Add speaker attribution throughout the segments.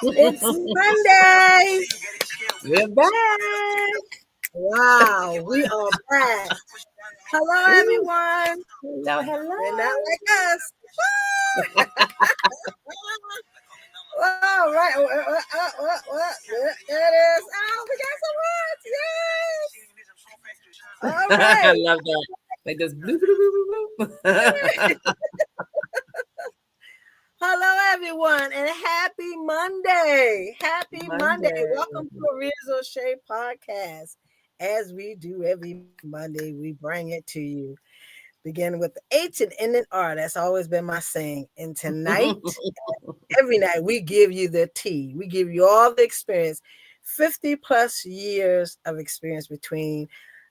Speaker 1: It's Monday.
Speaker 2: We're back.
Speaker 1: Wow, we are back. Hello,
Speaker 2: Ooh,
Speaker 1: everyone.
Speaker 2: hello,
Speaker 1: They're not
Speaker 2: hello.
Speaker 1: like us. All right. There it is. Oh, we got some words. Yes. All
Speaker 2: I
Speaker 1: right.
Speaker 2: love that. Like this blue, blue, blue, blue, blue.
Speaker 1: Hello, everyone, and happy Monday. Happy Monday.
Speaker 2: Monday.
Speaker 1: Welcome to a Rizzo Shea podcast. As we do every Monday, we bring it to you. Beginning with the H and ending R. That's always been my saying. And tonight, every night, we give you the tea. We give you all the experience. 50 plus years of experience between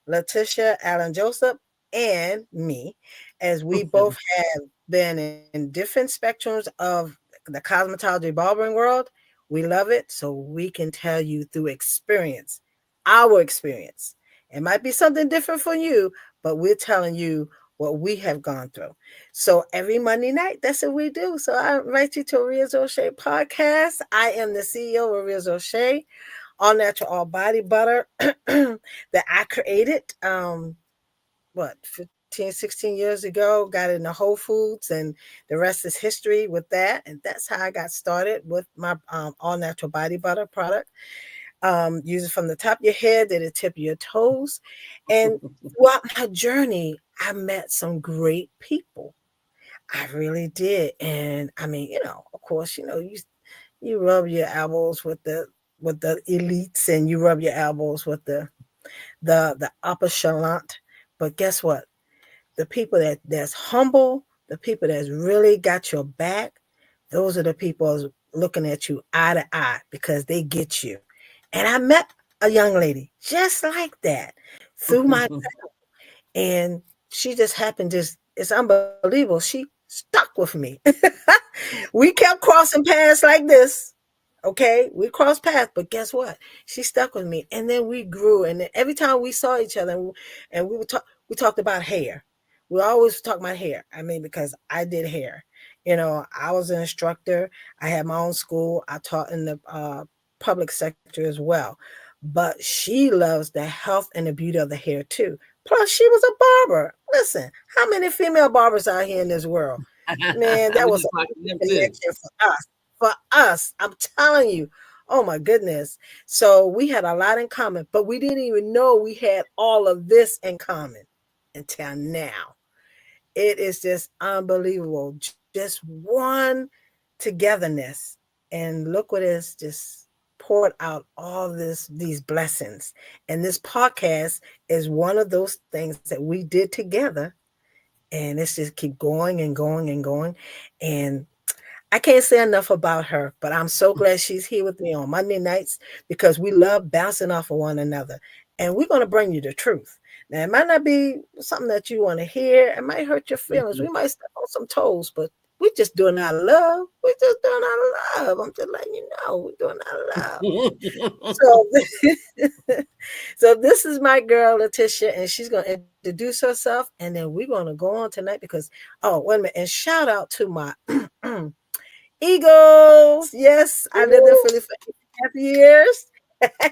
Speaker 1: Letitia Allen Joseph and me, as we both have been in different spectrums of the cosmetology barbering world. We love it, so we can tell you through experience, our experience. It might be something different for you, but we're telling you what we have gone through. So every Monday night, that's what we do. So I invite you to a Rizzo Shea podcast. I am the CEO of Rizzo Shea, all natural, all body butter that I created. What 15, 16 years ago, got into Whole Foods, and the rest is history with that. And that's how I got started with my all natural body butter product. Use it from the top of your head to the tip of your toes. And throughout my journey, I met some great people. I really did. And I mean, of course, you rub your elbows with the elites, and you rub your elbows with the upper chalant. But guess what? The people that's humble, the people that's really got your back, those are the people looking at you eye to eye because they get you. And I met a young lady just like that through my and she just happened, just it's unbelievable. She stuck with me. We kept crossing paths like this. Okay, we crossed paths, but guess what? She stuck with me, and then we grew. And then every time we saw each other, and we would talk, we talked about hair. We always talk about hair. I mean, because I did hair. I was an instructor. I had my own school. I taught in the public sector as well. But she loves the health and the beauty of the hair too. Plus, she was a barber. Listen, how many female barbers out here in this world? Man, that
Speaker 2: We
Speaker 1: was
Speaker 2: just
Speaker 1: a
Speaker 2: talked to them too.
Speaker 1: connection for us. For us, I'm telling you. Oh my goodness. So we had a lot in common, but we didn't even know we had all of this in common until now. It is just unbelievable. Just one togetherness. And look what is just poured out all these blessings. And this podcast is one of those things that we did together. And it's just keep going and going and going. And I can't say enough about her, but I'm so glad she's here with me on Monday nights because we love bouncing off of one another. And we're going to bring you the truth. Now, it might not be something that you want to hear. It might hurt your feelings. We might step on some toes, but we're just doing our love. We're just doing our love. I'm just letting you know we're doing our love. So, so this is my girl Letitia, and she's going to introduce herself, and then we're going to go on tonight because, oh, wait a minute, and shout out to my Eagles. Yes, I lived in Philly for 8.5 years.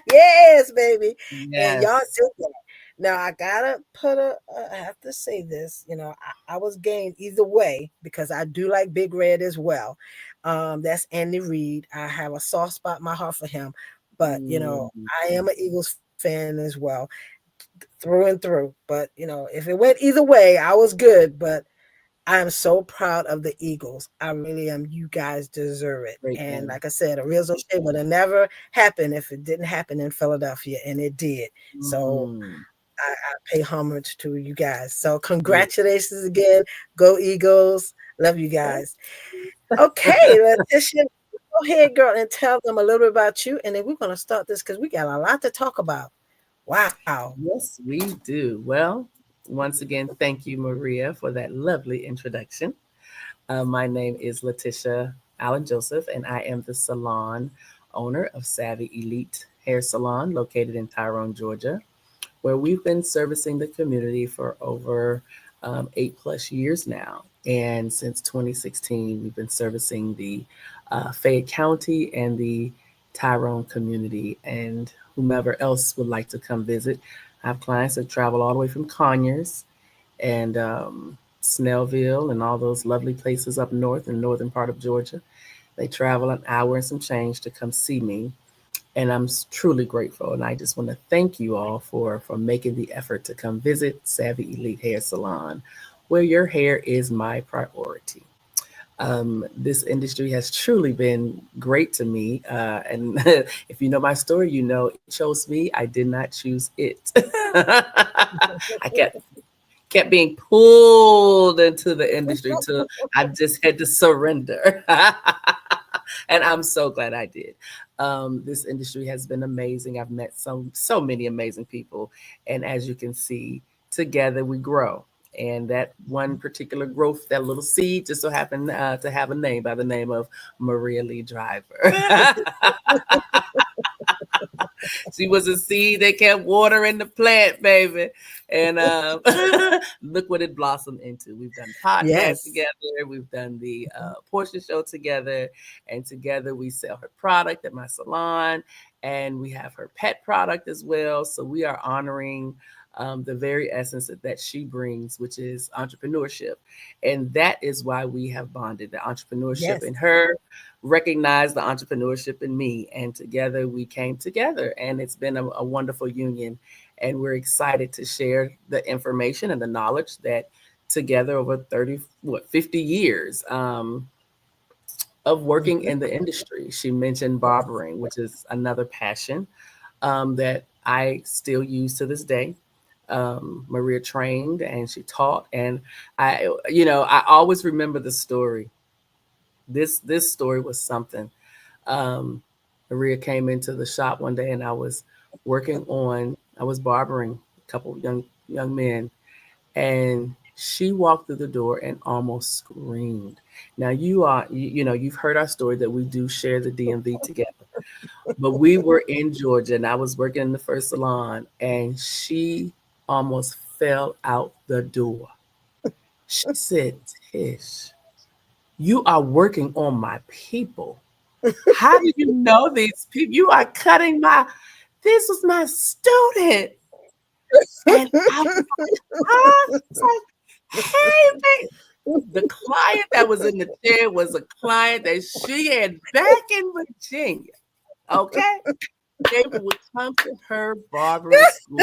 Speaker 1: Yes, baby. And y'all
Speaker 2: Yes.
Speaker 1: did that. Now I gotta I have to say this. I was game either way because I do like Big Red as well. That's Andy Reid. I have a soft spot in my heart for him. But
Speaker 2: Mm,
Speaker 1: I am an Eagles fan as well, through and through. But if it went either way, I was good. But I am so proud of the Eagles. I really am. You guys deserve it.
Speaker 2: great
Speaker 1: And
Speaker 2: thing.
Speaker 1: like I said, a real shame would have never happened if it didn't happen in Philadelphia, and it did. So
Speaker 2: Mm,
Speaker 1: I pay homage to you guys. So
Speaker 2: great.
Speaker 1: congratulations again. Go Eagles. Love you guys. Okay, Letitia, go ahead, girl, and tell them a little bit about you. And then we're going to start this because we got a lot to talk about. Wow.
Speaker 2: Yes, we do. Well, once again, thank you, Maria, for that lovely introduction. My name is Letitia Allen Joseph, and I am the salon owner of Savvy Elite Hair Salon located in Tyrone, Georgia, where we've been servicing the community for over 8+ years now. And since 2016, we've been servicing the Fayette County and the Tyrone community, and whomever else would like to come visit. I have clients that travel all the way from Conyers and Snellville and all those lovely places up north in northern part of Georgia. They travel an hour and some change to come see me, and I'm truly grateful. And I just want to thank you all for making the effort to come visit Savvy Elite Hair Salon, where your hair is my priority. This industry has truly been great to me, and if you know my story, you know it chose me. I did not choose it. I kept being pulled into the industry till I just had to surrender. And I'm so glad I did. This industry has been amazing. I've met so many amazing people, and as you can see, together we grow. And that one particular growth, that little seed, just so happened to have a name by the name of Maria Lee Driver. She was a seed that kept watering the plant, baby. And look what it blossomed into. We've done podcasts
Speaker 1: Yes.
Speaker 2: together. We've done the portion show together. And together we sell her product at my salon. And we have her pet product as well. So we are honoring the very essence that she brings, which is entrepreneurship. And that is why we have bonded, the entrepreneurship
Speaker 1: Yes.
Speaker 2: in her, recognized the entrepreneurship in me, and together we came together, and it's been a wonderful union. And we're excited to share the information and the knowledge that together over 50 years of working
Speaker 1: Mhm.
Speaker 2: in the industry. She mentioned
Speaker 1: Yes.
Speaker 2: barbering, which is another passion that I still use to this day. Maria trained and she taught, and I always remember the story. This story was something. um, Maria came into the shop one day, and I was barbering a couple of young men, and she walked through the door and almost screamed. Now you've heard our story that we do share the DMV together, but we were in Georgia, and I was working in the first salon, and she almost fell out the door. She said, "Tish, you are working on my people. How do you know these people? You are cutting my, this was my student." And I was like, huh? It's like, hey, babe. The client that was in the chair was a client that she had back in Virginia. Okay. They would come to her barbering school.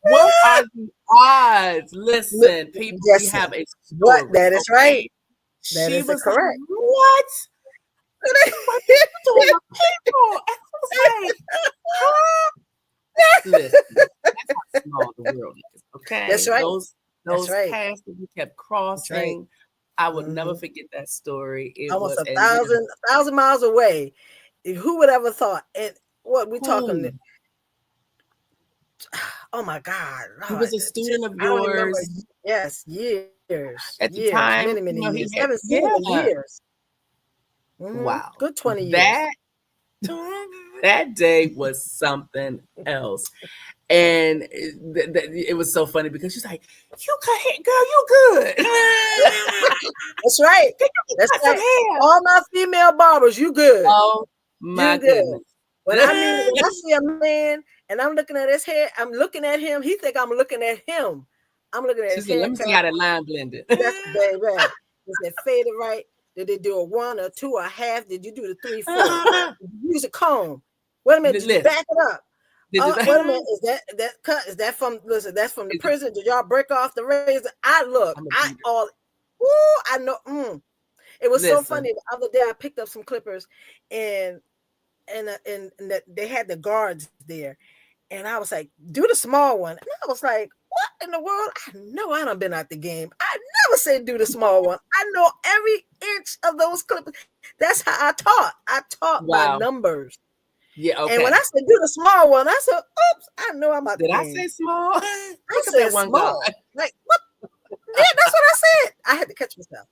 Speaker 2: What are the odds? Listen, people, we
Speaker 1: Listen,
Speaker 2: have a
Speaker 1: what?
Speaker 2: story.
Speaker 1: That is right.
Speaker 2: Okay.
Speaker 1: That
Speaker 2: She
Speaker 1: is
Speaker 2: was like,
Speaker 1: correct.
Speaker 2: what? What you doing my people? And I was like, huh? Listen, that's how small the world is.
Speaker 1: That's
Speaker 2: Okay,
Speaker 1: right. That's
Speaker 2: those
Speaker 1: right.
Speaker 2: paths that we kept
Speaker 1: That's right.
Speaker 2: crossing, I would never
Speaker 1: Hmm.
Speaker 2: forget that story. It
Speaker 1: Almost
Speaker 2: was, and
Speaker 1: a thousand miles away. Who would ever thought? And what we talking?
Speaker 2: who?
Speaker 1: Oh my God,
Speaker 2: He
Speaker 1: Lord,
Speaker 2: was a student of
Speaker 1: I don't remember.
Speaker 2: yours
Speaker 1: Yes, years,
Speaker 2: at the
Speaker 1: many, many
Speaker 2: time. You
Speaker 1: years.
Speaker 2: know, he
Speaker 1: Haven't
Speaker 2: had,
Speaker 1: seen him in
Speaker 2: yeah.
Speaker 1: years.
Speaker 2: Wow,
Speaker 1: Good 20 years.
Speaker 2: that that day was something else. And it was so funny because she's like, "You cut hair, girl, you good.
Speaker 1: That's right.
Speaker 2: Can you
Speaker 1: That's
Speaker 2: cut some
Speaker 1: right.
Speaker 2: hair?"
Speaker 1: All my female barbers, you good.
Speaker 2: Oh my
Speaker 1: You good.
Speaker 2: goodness.
Speaker 1: When I see a man and I'm looking at his hair, I'm looking at him. He think I'm looking at him. I'm looking at
Speaker 2: She
Speaker 1: his
Speaker 2: said,
Speaker 1: hair
Speaker 2: "Let me see
Speaker 1: cap.
Speaker 2: how that line blended."
Speaker 1: That's baby. Is it faded right? Did they do a one or two or a half? Did you do the 3/4? Did you use a comb? Wait a minute. Did you
Speaker 2: Listen,
Speaker 1: back it up?
Speaker 2: did you,
Speaker 1: Wait a minute. Is that cut? Is that from? Listen, that's from the
Speaker 2: is it,
Speaker 1: prison. Did y'all break off the razor? I look.
Speaker 2: I'm a
Speaker 1: I
Speaker 2: beater.
Speaker 1: all. Ooh, I know. It was so
Speaker 2: Listen,
Speaker 1: funny. The other day, I picked up some clippers, and and that they had the guards there, and I was like, "Do the small one," and I was like, "What in the world? I know I done been out the game. I never said do the small one. I know every inch of those clippers. That's how I taught. I taught by
Speaker 2: wow.
Speaker 1: numbers."
Speaker 2: Yeah,
Speaker 1: And when I
Speaker 2: okay.
Speaker 1: said do the small one, I said, "Oops, I know I'm out the
Speaker 2: Did I
Speaker 1: game."
Speaker 2: say small?
Speaker 1: I
Speaker 2: Look at that
Speaker 1: said
Speaker 2: one guy.
Speaker 1: small. Like what? Yeah, that's what I said. I had to catch myself.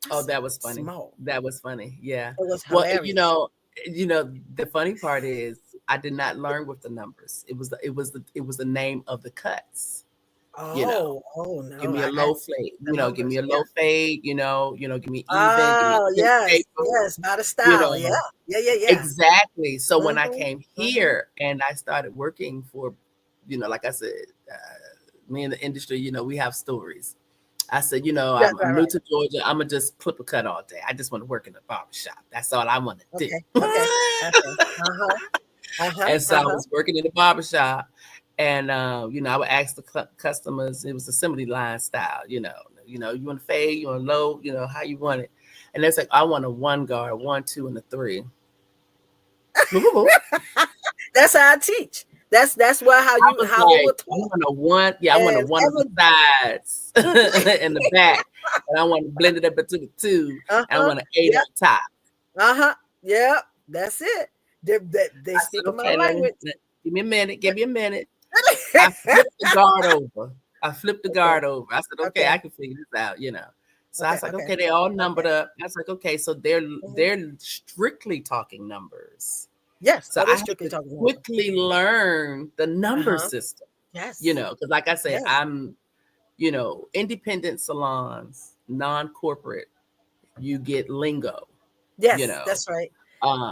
Speaker 1: I
Speaker 2: Oh,
Speaker 1: said
Speaker 2: that was funny.
Speaker 1: small.
Speaker 2: That was funny. Yeah.
Speaker 1: It was
Speaker 2: Well,
Speaker 1: hilarious.
Speaker 2: the funny part is I did not learn with the numbers. It was the name of the cuts. you know.
Speaker 1: Oh
Speaker 2: Give
Speaker 1: no,
Speaker 2: me a
Speaker 1: I got
Speaker 2: low fade,
Speaker 1: the
Speaker 2: give me
Speaker 1: numbers.
Speaker 2: a
Speaker 1: Yeah.
Speaker 2: low fade, give me even, give me
Speaker 1: Oh
Speaker 2: pink
Speaker 1: yes,
Speaker 2: paper,
Speaker 1: yes, by the
Speaker 2: you
Speaker 1: style. Yeah,
Speaker 2: know.
Speaker 1: yeah.
Speaker 2: Exactly. So when I
Speaker 1: Mm-hmm.
Speaker 2: came
Speaker 1: Mm-hmm.
Speaker 2: here and I started working for, like I said, me in the industry, we have stories. I said,
Speaker 1: Yeah,
Speaker 2: I'm
Speaker 1: right,
Speaker 2: new
Speaker 1: right.
Speaker 2: to Georgia. I'm gonna just clip a cut all day. I just want to work in a barber shop. That's all I want to do.
Speaker 1: Okay, okay, okay. Uh-huh. Uh-huh.
Speaker 2: And so I
Speaker 1: Uh-huh.
Speaker 2: was working in the barber shop, and I would ask the customers. It was assembly line style. You want to fade, you want low, how you want it. And it's like I want a one guard, 1, 2, and a 3. Whoop, whoop, whoop.
Speaker 1: That's how I teach. That's why
Speaker 2: I was
Speaker 1: how I
Speaker 2: like,
Speaker 1: would
Speaker 2: I
Speaker 1: talk.
Speaker 2: want a one, yeah, I want a
Speaker 1: And
Speaker 2: one on the
Speaker 1: ever
Speaker 2: sides and the back, and I want to blend it up into the two, and I
Speaker 1: uh-huh.
Speaker 2: want an 8
Speaker 1: Yeah,
Speaker 2: on top.
Speaker 1: uh-huh. Yeah, that's it. They
Speaker 2: I said,
Speaker 1: speaking my
Speaker 2: okay,
Speaker 1: language.
Speaker 2: give me a minute, give me a minute. I flipped the guard over. I flipped the
Speaker 1: Okay,
Speaker 2: guard over.. I said, okay, I
Speaker 1: okay,
Speaker 2: can figure this out. So I
Speaker 1: okay,
Speaker 2: was like,
Speaker 1: okay,
Speaker 2: okay, they all
Speaker 1: okay.
Speaker 2: numbered up. I was like, okay, so they're
Speaker 1: Mhm.
Speaker 2: they're strictly talking numbers.
Speaker 1: Yes.
Speaker 2: So
Speaker 1: Oh,
Speaker 2: I
Speaker 1: they
Speaker 2: had
Speaker 1: strictly
Speaker 2: to
Speaker 1: talking numbers.
Speaker 2: quickly learn the number
Speaker 1: Uh-huh.
Speaker 2: system.
Speaker 1: Yes.
Speaker 2: Because like I said,
Speaker 1: Yes.
Speaker 2: I'm independent salons, non-corporate, you get lingo, you
Speaker 1: Yes,
Speaker 2: know,
Speaker 1: that's right.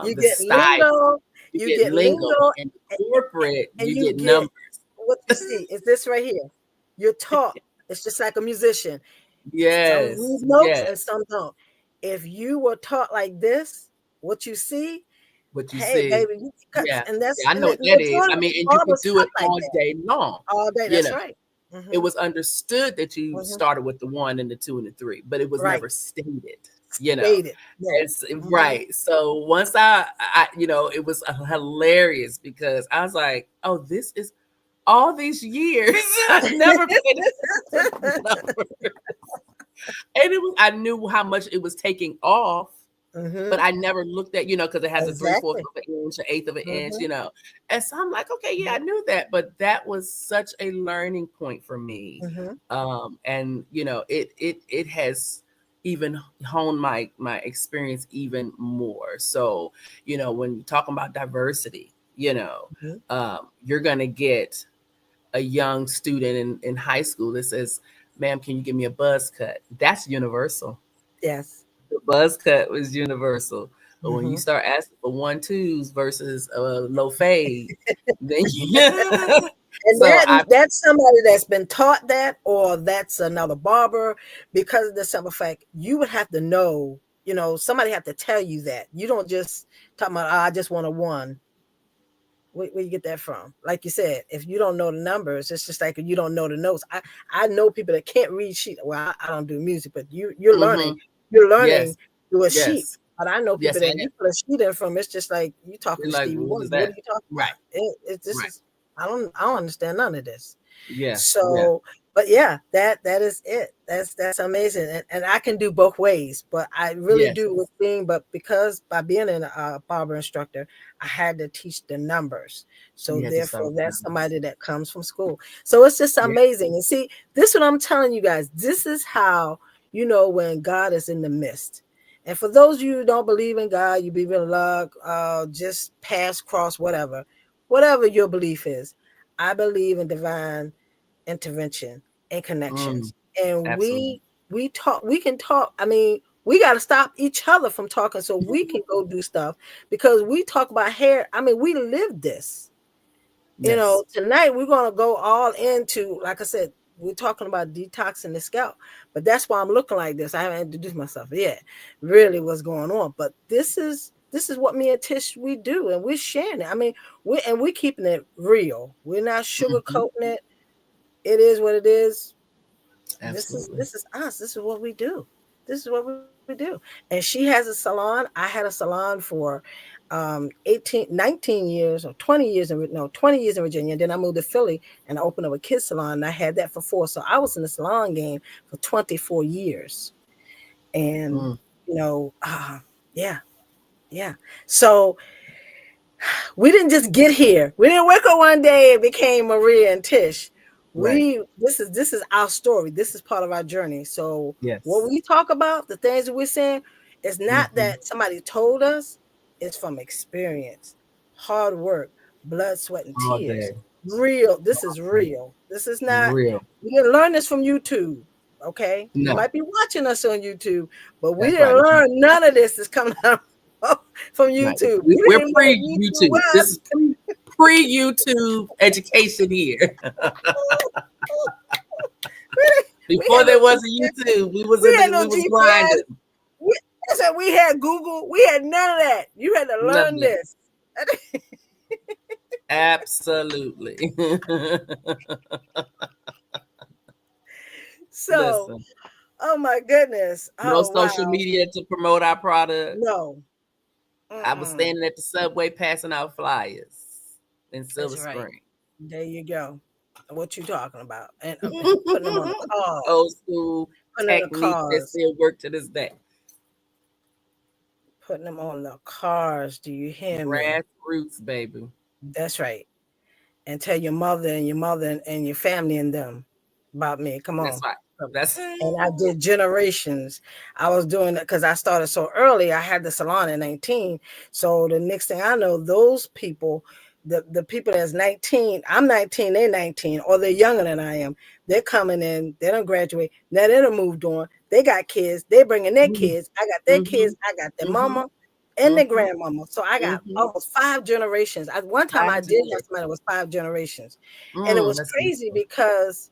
Speaker 1: You
Speaker 2: the
Speaker 1: get
Speaker 2: style,
Speaker 1: lingo,
Speaker 2: you
Speaker 1: you
Speaker 2: get
Speaker 1: get
Speaker 2: lingo,
Speaker 1: lingo,
Speaker 2: and
Speaker 1: and,
Speaker 2: corporate,
Speaker 1: and
Speaker 2: you
Speaker 1: you
Speaker 2: get
Speaker 1: get
Speaker 2: numbers.
Speaker 1: what you see is this right here. You're taught. It's just like a musician. Some read
Speaker 2: Yes,
Speaker 1: notes and
Speaker 2: yes.
Speaker 1: some don't. If you were taught like this, what you see,
Speaker 2: What you
Speaker 1: hey
Speaker 2: see,
Speaker 1: baby, you cut,
Speaker 2: yeah,
Speaker 1: and
Speaker 2: yeah, I
Speaker 1: and
Speaker 2: know
Speaker 1: the
Speaker 2: what that is. I
Speaker 1: majority of
Speaker 2: mean, and you could
Speaker 1: barbers
Speaker 2: do
Speaker 1: cut
Speaker 2: it
Speaker 1: like
Speaker 2: all
Speaker 1: that
Speaker 2: day long.
Speaker 1: all day.
Speaker 2: You
Speaker 1: That's
Speaker 2: know,
Speaker 1: right.
Speaker 2: it
Speaker 1: Mm-hmm.
Speaker 2: was understood that you
Speaker 1: Mm-hmm.
Speaker 2: started with the 1 and the 2 and the 3, but it was
Speaker 1: Right.
Speaker 2: never stated. You know,
Speaker 1: Stated. No.
Speaker 2: it's
Speaker 1: Mm-hmm.
Speaker 2: right. So once it was hilarious because I was like, oh, this is all these years I never paid attention to the number, and I knew how much it was taking off, but
Speaker 1: Mm-hmm.
Speaker 2: I never looked at, because it has a 3/4
Speaker 1: Exactly.
Speaker 2: of an inch, an eighth of an inch,
Speaker 1: Mm-hmm.
Speaker 2: and so I'm like, okay, yeah, I knew that, but that was such a learning point for me,
Speaker 1: Mm-hmm.
Speaker 2: and it has even honed my experience even more. So when you're talking about diversity,
Speaker 1: Mm-hmm.
Speaker 2: you're gonna get a young student in high school that says, "Ma'am, can you give me a buzz cut?" That's universal.
Speaker 1: Yes.
Speaker 2: The buzz cut was universal. But when you
Speaker 1: Mm-hmm.
Speaker 2: start asking for 1 2s versus low fade, then you
Speaker 1: And
Speaker 2: so I
Speaker 1: that's somebody that's been taught that, or that's another barber, because of the simple fact you would have to know, somebody have to tell you that. You don't just talk about, I just want a one. Where you get that from? Like you said, if you don't know the numbers, it's just like you don't know the notes. I know people that can't read sheet. Well, I don't do music, but
Speaker 2: hmm
Speaker 1: you're learning
Speaker 2: yes,
Speaker 1: through a sheet.
Speaker 2: yes,
Speaker 1: But I know
Speaker 2: yes,
Speaker 1: people
Speaker 2: I
Speaker 1: that you
Speaker 2: am.
Speaker 1: put a sheet in from. It's just like you talking
Speaker 2: You're
Speaker 1: to
Speaker 2: like,
Speaker 1: Stevie
Speaker 2: what is
Speaker 1: Wonder. What
Speaker 2: that?
Speaker 1: are you talking
Speaker 2: Right,
Speaker 1: about? This
Speaker 2: right.
Speaker 1: is I don't understand none of this.
Speaker 2: Yeah, yeah,
Speaker 1: So, but yeah, that is it. That's amazing, and I can do both ways. But I really
Speaker 2: yes.
Speaker 1: do with being, but because by being a barber instructor, I had to teach the numbers. So
Speaker 2: You had to start
Speaker 1: therefore,
Speaker 2: with the
Speaker 1: that's
Speaker 2: numbers.
Speaker 1: somebody that comes from school. So it's just
Speaker 2: Yeah.
Speaker 1: amazing. And see, this is what I'm telling you guys. This is how you know when God is in the midst. And for those of you who don't believe in God, you believe in luck, just pass, cross, whatever your belief is. I believe in divine intervention and
Speaker 2: Mm,
Speaker 1: connections. And
Speaker 2: absolutely.
Speaker 1: we can talk. I mean, we got to stop each other from talking so we can go do stuff, because we talk about hair. I mean, we live this.
Speaker 2: Yes.
Speaker 1: Tonight we're going to go all into, like I said, we're talking about detoxing the scalp, but that's why I'm looking like this. I haven't introduced myself yet, really what's going on. But this is what me and Tish we do, and we're sharing it. I mean, we're keeping it real. We're not
Speaker 2: Hmm.
Speaker 1: sugarcoating it. It is what it is.
Speaker 2: Absolutely.
Speaker 1: This is us. This is what we do. This is what we do. And she has a salon. I had a salon for 18, 19 years or 20 years in no 20 years in Virginia. And then I moved to Philly and I opened up a kids salon, and I had that for 4. So I was in the salon game for 24 years. And
Speaker 2: Mm,
Speaker 1: you know, yeah, yeah. So we didn't just get here. We didn't wake up one day and became Maria and Tish.
Speaker 2: right.
Speaker 1: This is our story. This is part of our journey. So what
Speaker 2: Yes.
Speaker 1: we talk about, the things that we're saying, is not
Speaker 2: Hmm.
Speaker 1: that somebody told us, it's from experience, hard work, blood, sweat, and
Speaker 2: All
Speaker 1: tears.
Speaker 2: day.
Speaker 1: real. This is real. This is not,
Speaker 2: Real.
Speaker 1: we didn't learn this from YouTube. Okay. You
Speaker 2: No,
Speaker 1: might be watching us on YouTube, but we
Speaker 2: that's
Speaker 1: didn't
Speaker 2: right.
Speaker 1: learn none of this is coming out from
Speaker 2: Right.
Speaker 1: YouTube. We
Speaker 2: We're
Speaker 1: didn't know what
Speaker 2: pre
Speaker 1: YouTube
Speaker 2: YouTube.
Speaker 1: was.
Speaker 2: This is pre YouTube education here.
Speaker 1: We
Speaker 2: Before
Speaker 1: had no
Speaker 2: there was a
Speaker 1: GPS.
Speaker 2: YouTube,
Speaker 1: We had
Speaker 2: we
Speaker 1: no
Speaker 2: was
Speaker 1: GPS.
Speaker 2: grinding.
Speaker 1: We, I said we had Google. We had none of that. You had to
Speaker 2: None of
Speaker 1: learn
Speaker 2: that.
Speaker 1: this.
Speaker 2: Absolutely.
Speaker 1: So,
Speaker 2: Listen,
Speaker 1: oh my goodness.
Speaker 2: no
Speaker 1: Oh
Speaker 2: social
Speaker 1: wow.
Speaker 2: media to promote our product.
Speaker 1: No.
Speaker 2: I was
Speaker 1: Mm-mm.
Speaker 2: standing at the subway passing out flyers in Silver
Speaker 1: That's right.
Speaker 2: Spring.
Speaker 1: There you go. What you talking about? And putting them on the
Speaker 2: Old
Speaker 1: cars.
Speaker 2: school
Speaker 1: Putting them on the
Speaker 2: techniques that
Speaker 1: cars.
Speaker 2: still work to this day.
Speaker 1: Putting them on the cars. Do you hear me?
Speaker 2: Grassroots, baby.
Speaker 1: That's right. And tell your mother and your mother and your family and them about me. Come
Speaker 2: That's
Speaker 1: on.
Speaker 2: right. That's
Speaker 1: And I did generations. I was doing it because I started so early. I had the salon at 19. So the next thing I know, those people, the people that's 19, I'm 19, they're 19, or they're younger than I am. They're coming in, they don't graduate. Now they done moved on. They got kids, they bringing their
Speaker 2: mm-hmm,
Speaker 1: kids. I got their kids, I got their
Speaker 2: mm-hmm,
Speaker 1: mama and their
Speaker 2: mm-hmm,
Speaker 1: grandmama. So I got
Speaker 2: mm-hmm.
Speaker 1: almost 5 generations. One time
Speaker 2: Five
Speaker 1: I did have
Speaker 2: generations.
Speaker 1: somebody that was 5 generations. And it was
Speaker 2: That's
Speaker 1: crazy
Speaker 2: beautiful.
Speaker 1: because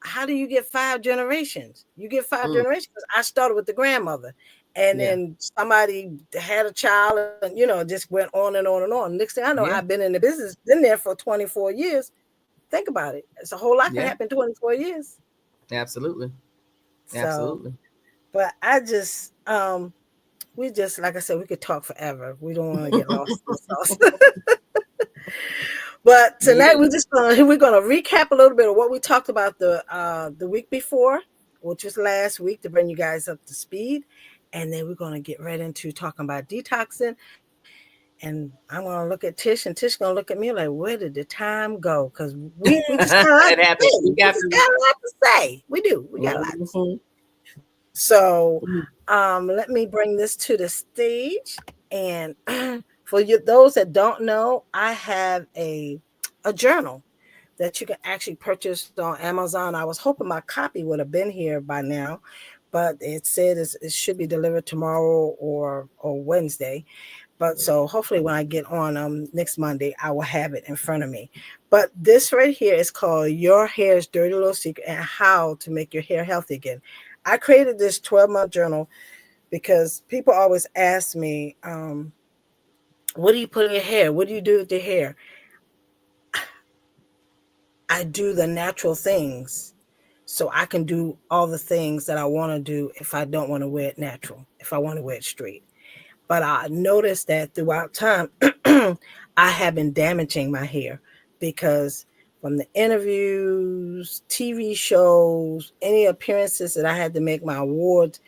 Speaker 1: how do you get 5 generations? You get five
Speaker 2: Mm,
Speaker 1: generations. I started with the grandmother, and
Speaker 2: yeah,
Speaker 1: then somebody had a child, and just went on and on and on. Next thing I know, I've
Speaker 2: yeah,
Speaker 1: been in the business, been there for 24 years. Think about it. It's a whole lot can
Speaker 2: yeah.
Speaker 1: happen in 24 years.
Speaker 2: Absolutely,
Speaker 1: So,
Speaker 2: absolutely.
Speaker 1: but we just like I said, we could talk forever. We don't want to get lost in the sauce. But tonight
Speaker 2: Yeah.
Speaker 1: we're gonna recap a little bit of what we talked about the week before, which was last week, to bring you guys up to speed, and then we're gonna get right into talking about detoxing. And I'm gonna look at Tish, and Tish gonna look at me like, where did the time go? Because we just got a lot
Speaker 2: It
Speaker 1: to
Speaker 2: happens
Speaker 1: say.
Speaker 2: week
Speaker 1: We
Speaker 2: after
Speaker 1: just
Speaker 2: week.
Speaker 1: got a lot to say. We do. We got a lot to say.
Speaker 2: Mhm.
Speaker 1: So let me bring this to the stage. And for you, those that don't know, I have a journal that you can actually purchase on Amazon. I was hoping my copy would have been here by now, but it said it should be delivered tomorrow or Wednesday. But so hopefully when I get on next Monday, I will have it in front of me. But this right here is called Your Hair's Dirty Little Secret and How to Make Your Hair Healthy Again. I created this 12-month journal because people always ask me, what do you put in your hair? What do you do with your hair? I do the natural things so I can do all the things that I want to do if I don't want to wear it natural, if I want to wear it straight. But I noticed that throughout time, I have been damaging my hair because from the interviews, TV shows, any appearances that I had to make, my awards,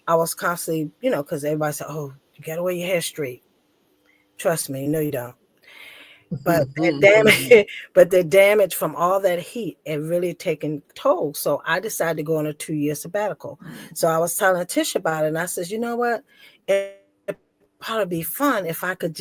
Speaker 1: I was constantly, because everybody said, oh, you got to wear your hair straight. Trust me, no, you don't. But that damage, but the damage from all that heat, it really taken toll. So I decided to go on a 2-year sabbatical. So I was telling Tish about it, and I said, you know what? It'd probably be fun if I could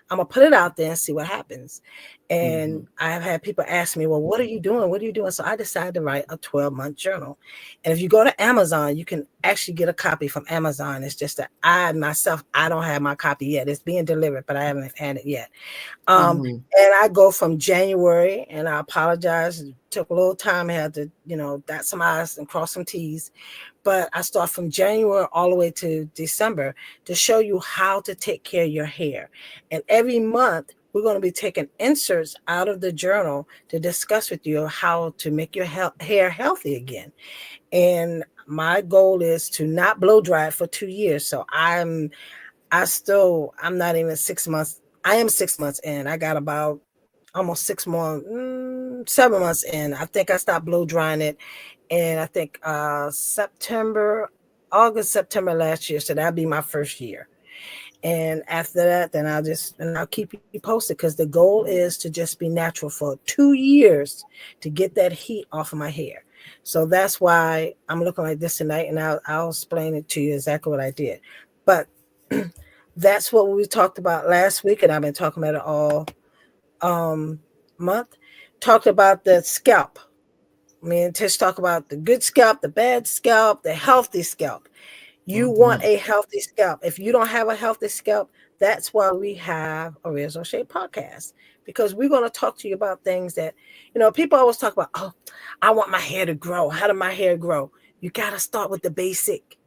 Speaker 1: I'm gonna put it out there and see what happens. And I've
Speaker 2: Mhm.
Speaker 1: had people ask me, well, what are you doing? What are you doing? So I decided to write a 12-month journal. And if you go to Amazon, you can actually get a copy from Amazon. It's just that I don't have my copy yet. It's being delivered, but I haven't had it yet.
Speaker 2: Mhm.
Speaker 1: And I go from January, and I apologize. It took a little time. I had to, dot some I's and cross some T's. But I start from January all the way to December to show you how to take care of your hair. And every month, we're going to be taking inserts out of the journal to discuss with you how to make your hair healthy again. And my goal is to not blow dry it for 2 years. So I'm not even 6 months. I am 6 months in. I got about almost 6 more, 7 months in. I think I stopped blow drying it. And I think August, September last year. So that'll be my first year. And after that, then I'll keep you posted because the goal is to just be natural for 2 years to get that heat off of my hair. So that's why I'm looking like this tonight, and I'll explain it to you exactly what I did. But that's what we talked about last week, and I've been talking about it all um month. talked about the scalp. Me and Tish talk about the good scalp, the bad scalp, the healthy scalp. You want
Speaker 2: Mm-hmm.
Speaker 1: a healthy scalp. If you don't have a healthy scalp, that's why we have a Razor Shade podcast, because we're going to talk to you about things that, people always talk about, oh, I want my hair to grow. How do my hair grow? You got to start with the basic.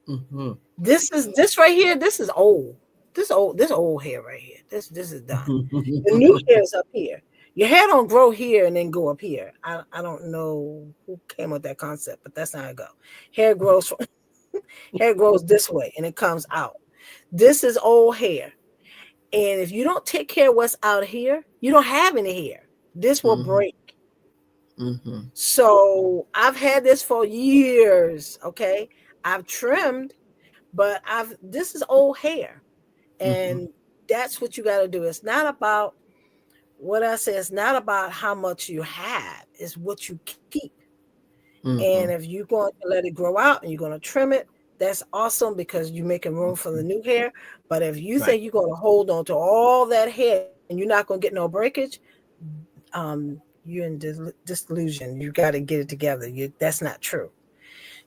Speaker 2: Mm-hmm.
Speaker 1: This right here, this is old. This old hair right here. This is done. The new hair is up here. Your hair don't grow here and then go up here. I don't know who came with that concept, but that's not how it go. Hair grows from hair grows this way and it comes out. This is old hair. And if you don't take care of what's out here, you don't have any hair. This will
Speaker 2: Mm-hmm.
Speaker 1: break.
Speaker 2: Mm-hmm.
Speaker 1: So I've had this for years. Okay. I've trimmed, but this is old hair.
Speaker 2: Mm-hmm.
Speaker 1: And that's what you got to do. It's not about what I say, it's not about how much you have, it's what you keep. And
Speaker 2: Mm-hmm.
Speaker 1: if you're going to let it grow out and you're going to trim it, that's awesome because you're making room for the new hair. But if you
Speaker 2: Right.
Speaker 1: think you're going to hold on to all that hair and you're not going to get no breakage, you're in disillusion. You got to get it together. That's not true.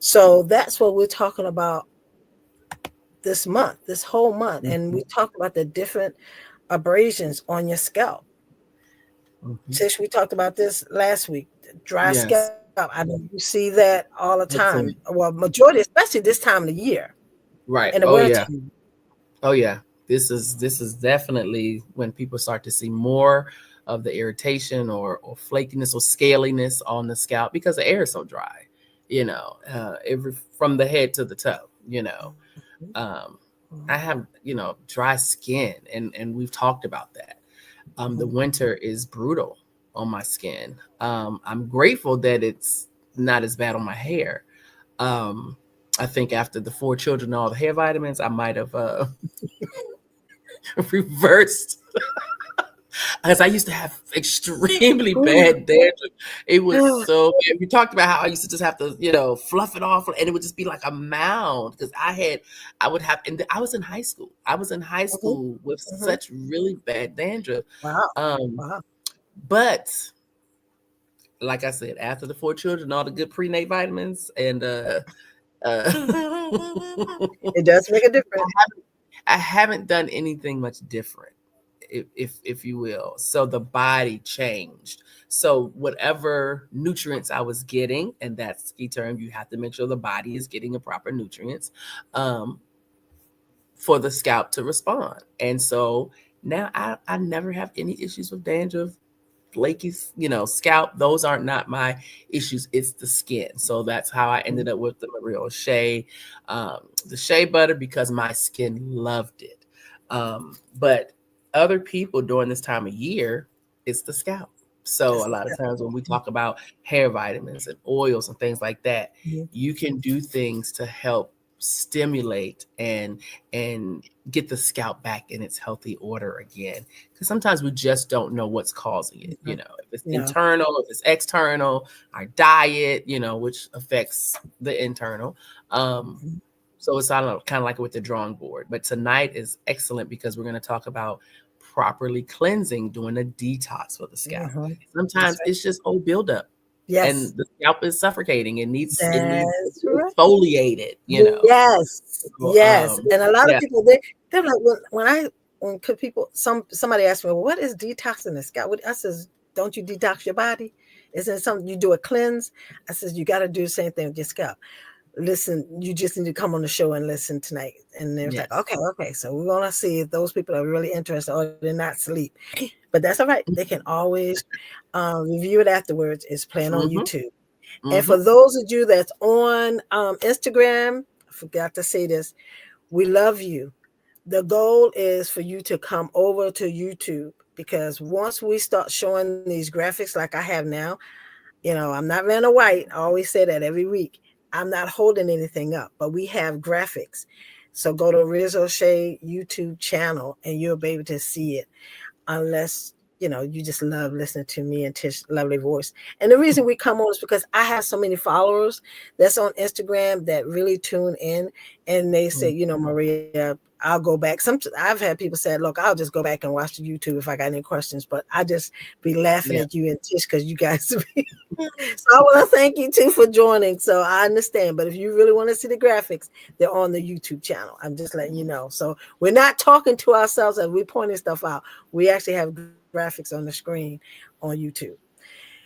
Speaker 1: So that's what we're talking about this month, this whole month. And
Speaker 2: Mm-hmm.
Speaker 1: we talked about the different abrasions on your scalp.
Speaker 2: Mm-hmm.
Speaker 1: Tish, we talked about this last week. Dry
Speaker 2: Yes.
Speaker 1: scalp. I mean, you see that all the time.
Speaker 2: Excellent.
Speaker 1: Well, majority, especially this time of the year,
Speaker 2: Right.
Speaker 1: in the
Speaker 2: Oh yeah.
Speaker 1: wintertime.
Speaker 2: Oh yeah. This is definitely when people start to see more of the irritation or flakiness or scaliness on the scalp because the air is so dry. Every from the head to the toe. You know,
Speaker 1: Mhm,
Speaker 2: um, I
Speaker 1: mhm,
Speaker 2: have dry skin, and we've talked about that. The
Speaker 1: mhm.
Speaker 2: winter is brutal on my skin. I'm grateful that it's not as bad on my hair. Um, I think after the four children and all the hair vitamins, I might have reversed because I used to have extremely bad dandruff. It was so bad. We talked about how I used to just have to, fluff it off, and it would just be like a mound because I would have, and I was in high school. I was in high
Speaker 1: Mhm,
Speaker 2: school with
Speaker 1: mhm.
Speaker 2: such really bad dandruff.
Speaker 1: Wow.
Speaker 2: Um,
Speaker 1: Wow.
Speaker 2: but like I said, after the four children, all the good prenatal vitamins, and uh,
Speaker 1: It does make a difference.
Speaker 2: I haven't done anything much different, if you will. So the body changed. So whatever nutrients I was getting, and that's key term, you have to make sure the body is getting the proper nutrients um, for the scalp to respond. And so now I never have any issues with dandruff, flaky, scalp. Those aren't not my issues. It's the skin. So that's how I ended up with the Maria Shea, the shea butter because my skin loved it. But other people during this time of year, it's the scalp. So
Speaker 1: That's
Speaker 2: a
Speaker 1: the
Speaker 2: lot of
Speaker 1: stuff.
Speaker 2: times when we talk about hair vitamins and oils and things like that,
Speaker 1: Mhm,
Speaker 2: you can do things to help stimulate and get the scalp back in its healthy order again, because sometimes we just don't know what's causing it.
Speaker 1: mhm.
Speaker 2: If it's
Speaker 1: No.
Speaker 2: internal, if it's external, our diet, which affects the internal. um
Speaker 1: Mhm,
Speaker 2: so it's kind of like with the drawing board, but tonight is excellent because we're going to talk about properly cleansing, doing a detox for the scalp.
Speaker 1: mhm. That's
Speaker 2: Sometimes
Speaker 1: right.
Speaker 2: it's just old buildup and
Speaker 1: Yes.
Speaker 2: the scalp is suffocating. It needs to
Speaker 1: That's
Speaker 2: be
Speaker 1: right.
Speaker 2: exfoliated.
Speaker 1: Yes.
Speaker 2: So,
Speaker 1: Yes. And a lot of
Speaker 2: yeah.
Speaker 1: people they're like when people somebody asked me, well, what is detoxing the scalp? I says, don't you detox your body? Isn't it something you do a cleanse? I says you got to do the same thing with your scalp. Listen, you just need to come on the show and listen tonight. And they was like,
Speaker 2: Yes.
Speaker 1: okay, okay. So we're gonna see if those people are really interested or they're not asleep. But that's all right. They can always review it afterwards. It's playing on
Speaker 2: Mhm.
Speaker 1: YouTube. And
Speaker 2: Mhm.
Speaker 1: for those of you that's on Instagram, I forgot to say this. We love you. The goal is for you to come over to YouTube, because once we start showing these graphics like I have now, I'm not Vanna White. I always say that every week. I'm not holding anything up, but we have graphics. So go to Riz O'Shea YouTube channel and you'll be able to see it, unless you just love listening to me and Tish's lovely voice. And the reason we come on is because I have so many followers that's on Instagram that really tune in, and they say,
Speaker 2: Mhm.
Speaker 1: Maria, I'll go back. Some I've had people say, "Look, I'll just go back and watch the YouTube if I got any questions." But I just be laughing
Speaker 2: Yeah.
Speaker 1: at you and Tish because you guys. So I want to thank you too for joining. So I understand, but if you really want to see the graphics, they're on the YouTube channel. I'm just letting you know. So we're not talking to ourselves as we're pointing stuff out. We actually have graphics on the screen on YouTube.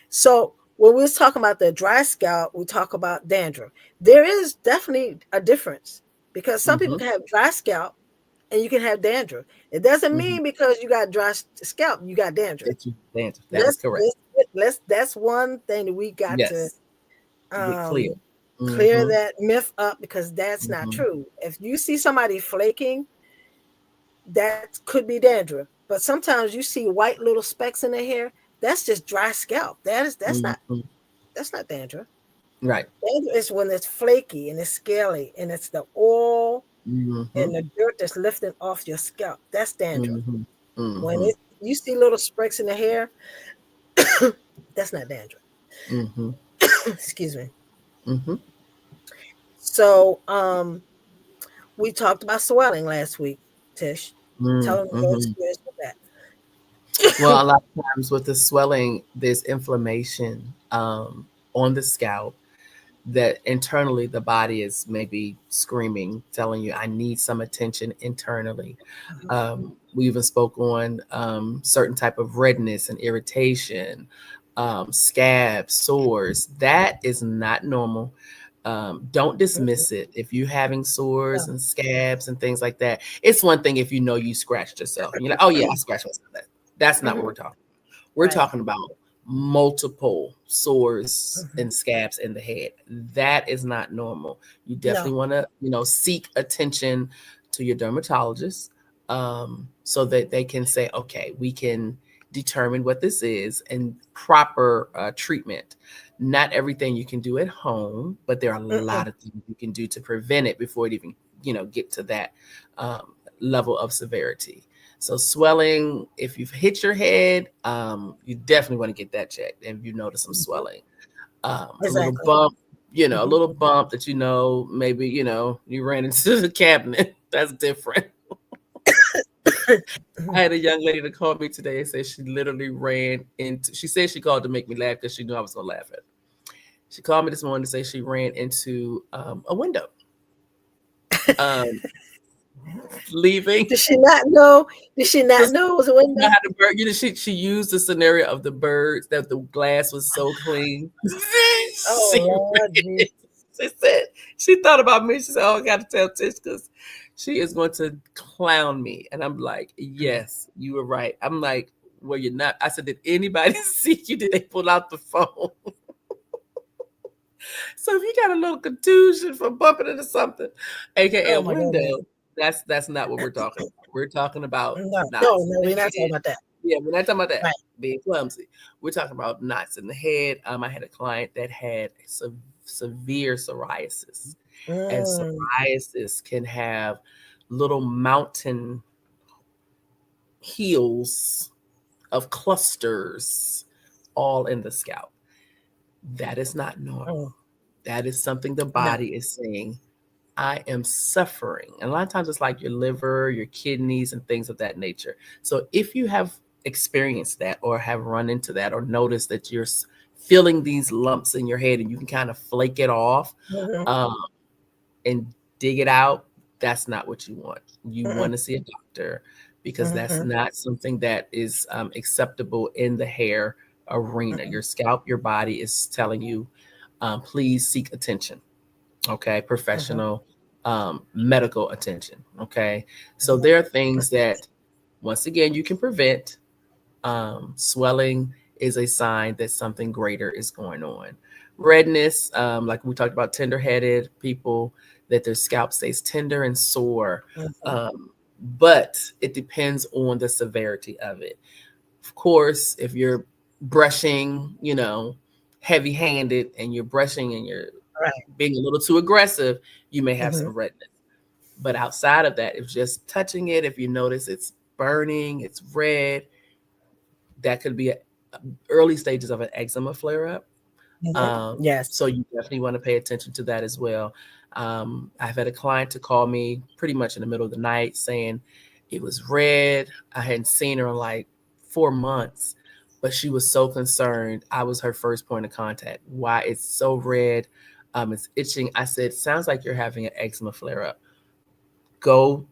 Speaker 1: So when we was talking about the dry scalp, we talk about dandruff. There is definitely a difference because some people
Speaker 2: Mm-hmm.
Speaker 1: can have dry scalp and you can have dandruff. It doesn't
Speaker 2: Mm-hmm.
Speaker 1: mean because you got dry scalp, you got dandruff.
Speaker 2: That you answered. That is
Speaker 1: Let's
Speaker 2: correct.
Speaker 1: let's that's one thing that we got to
Speaker 2: Yes. Get clear.
Speaker 1: um clear
Speaker 2: Mm-hmm.
Speaker 1: that myth up because that's not
Speaker 2: Mm-hmm.
Speaker 1: true. If you see somebody flaking, that could be dandruff. But sometimes you see white little specks in their hair, that's just dry scalp.
Speaker 2: Mm-hmm.
Speaker 1: That's not dandruff.
Speaker 2: Right.
Speaker 1: Dandruff is when it's flaky and it's scaly and it's the oil
Speaker 2: Mm-hmm.
Speaker 1: and the dirt that's lifting off your scalp. That's dandruff.
Speaker 2: Mm-hmm.
Speaker 1: When
Speaker 2: Mm-hmm.
Speaker 1: you see little specks in the hair, that's not dandruff.
Speaker 2: Mm-hmm.
Speaker 1: Excuse me.
Speaker 2: Mm-hmm.
Speaker 1: So we talked about swelling last week, Tish. Tell them your
Speaker 2: Mm-hmm.
Speaker 1: experience with
Speaker 2: Well, a
Speaker 1: that.
Speaker 2: lot of times with the swelling, there's inflammation on the scalp that internally the body is maybe screaming, telling you, I need some attention internally. We even spoke on certain type of redness and irritation, scabs, sores. That is not normal. Don't
Speaker 1: Mhm.
Speaker 2: dismiss it. If you're having
Speaker 1: No.
Speaker 2: sores and scabs and things like that, it's one thing if you know you scratched yourself and you're like, oh yeah, I scratched myself. That's not what we're
Speaker 1: Mhm.
Speaker 2: talking. We're
Speaker 1: Right.
Speaker 2: talking about multiple sores
Speaker 1: Mhm.
Speaker 2: and scabs in the head. That is not normal. You definitely
Speaker 1: No.
Speaker 2: want to, seek attention to your dermatologist, so that they can say, okay, we can determine what this is and proper treatment. Not everything you can do at home, but there are a
Speaker 1: Mm-mm.
Speaker 2: lot of things you can do to prevent it before it even, get to that um, level of severity. So swelling, if you've hit your head, you definitely want to get that checked. And if you notice some
Speaker 1: Mhm.
Speaker 2: swelling, a little
Speaker 1: Exactly.
Speaker 2: bump, a
Speaker 1: Mhm.
Speaker 2: little bump that maybe you ran into the cabinet. That's different. I
Speaker 1: Mhm.
Speaker 2: had a young lady that called me today and said she literally ran into. She said she called to make me laugh because she knew I was gonna laugh at her. She called me this morning to say she ran into a window, um, leaving.
Speaker 1: Did she not know? Did she not
Speaker 2: Just
Speaker 1: know it was a
Speaker 2: know
Speaker 1: window?
Speaker 2: how the bird. She used the scenario of the birds that the glass was so clean.
Speaker 1: Oh
Speaker 2: she
Speaker 1: Lord
Speaker 2: ran.
Speaker 1: Jesus.
Speaker 2: She said she thought about me. She said, "Oh, I got to tell Tish because she is going to clown me." And I'm like, "Yes, you were right." I'm like, "Well, you're not." I said, "Did anybody see you? Did they pull out the phone?" So if you got a little contusion from bumping into something, aka a
Speaker 1: Oh my goodness.
Speaker 2: window, that's not what we're talking about. We're talking about
Speaker 1: No, no,
Speaker 2: knots in
Speaker 1: no,
Speaker 2: the
Speaker 1: we're not talking
Speaker 2: head.
Speaker 1: about that.
Speaker 2: Yeah, we're not talking about that
Speaker 1: Right.
Speaker 2: being clumsy. We're talking about knots in the head. I had a client that had severe psoriasis, and
Speaker 1: Mm,
Speaker 2: psoriasis can have little mountain heels of clusters all in the scalp. That is not normal.
Speaker 1: mm,
Speaker 2: That is something the
Speaker 1: no.
Speaker 2: body is saying, I am suffering. And a lot of times it's like your liver, your kidneys, and things of that nature. So if you have experienced that or have run into that or noticed that you're feeling these lumps in your head and you can kind of flake it off,
Speaker 1: Mhm,
Speaker 2: um, and dig it out, that's not what you want. You
Speaker 1: mm-mm,
Speaker 2: want to see a doctor because
Speaker 1: mhm,
Speaker 2: that's not something that is acceptable in the hair arena.
Speaker 1: mhm,
Speaker 2: Your scalp, your body is telling you, please seek attention. Okay,
Speaker 1: mhm,
Speaker 2: professional medical attention. Okay, so
Speaker 1: mhm,
Speaker 2: there are things that, once again, you can prevent. Swelling is a sign that something greater is going on. Redness, like we talked about, tender-headed people, that their scalp stays tender and sore.
Speaker 1: mhm,
Speaker 2: Um, but it depends on the severity of it. Of course, if you're brushing, heavy-handed and you're brushing and you're
Speaker 1: right.
Speaker 2: being a little too aggressive, you may have
Speaker 1: Mhm,
Speaker 2: some redness. But outside of that, if just touching it, if you notice it's burning, it's red, that could be early stages of an eczema flare up.
Speaker 1: mhm. Yes.
Speaker 2: So you definitely want to pay attention to that as well. I've had a client to call me pretty much in the middle of the night saying it was red. I hadn't seen her in like 4 months, but she was so concerned. I was her first point of contact. Why it's so red? It's itching. I said, sounds like you're having an eczema flare up. Go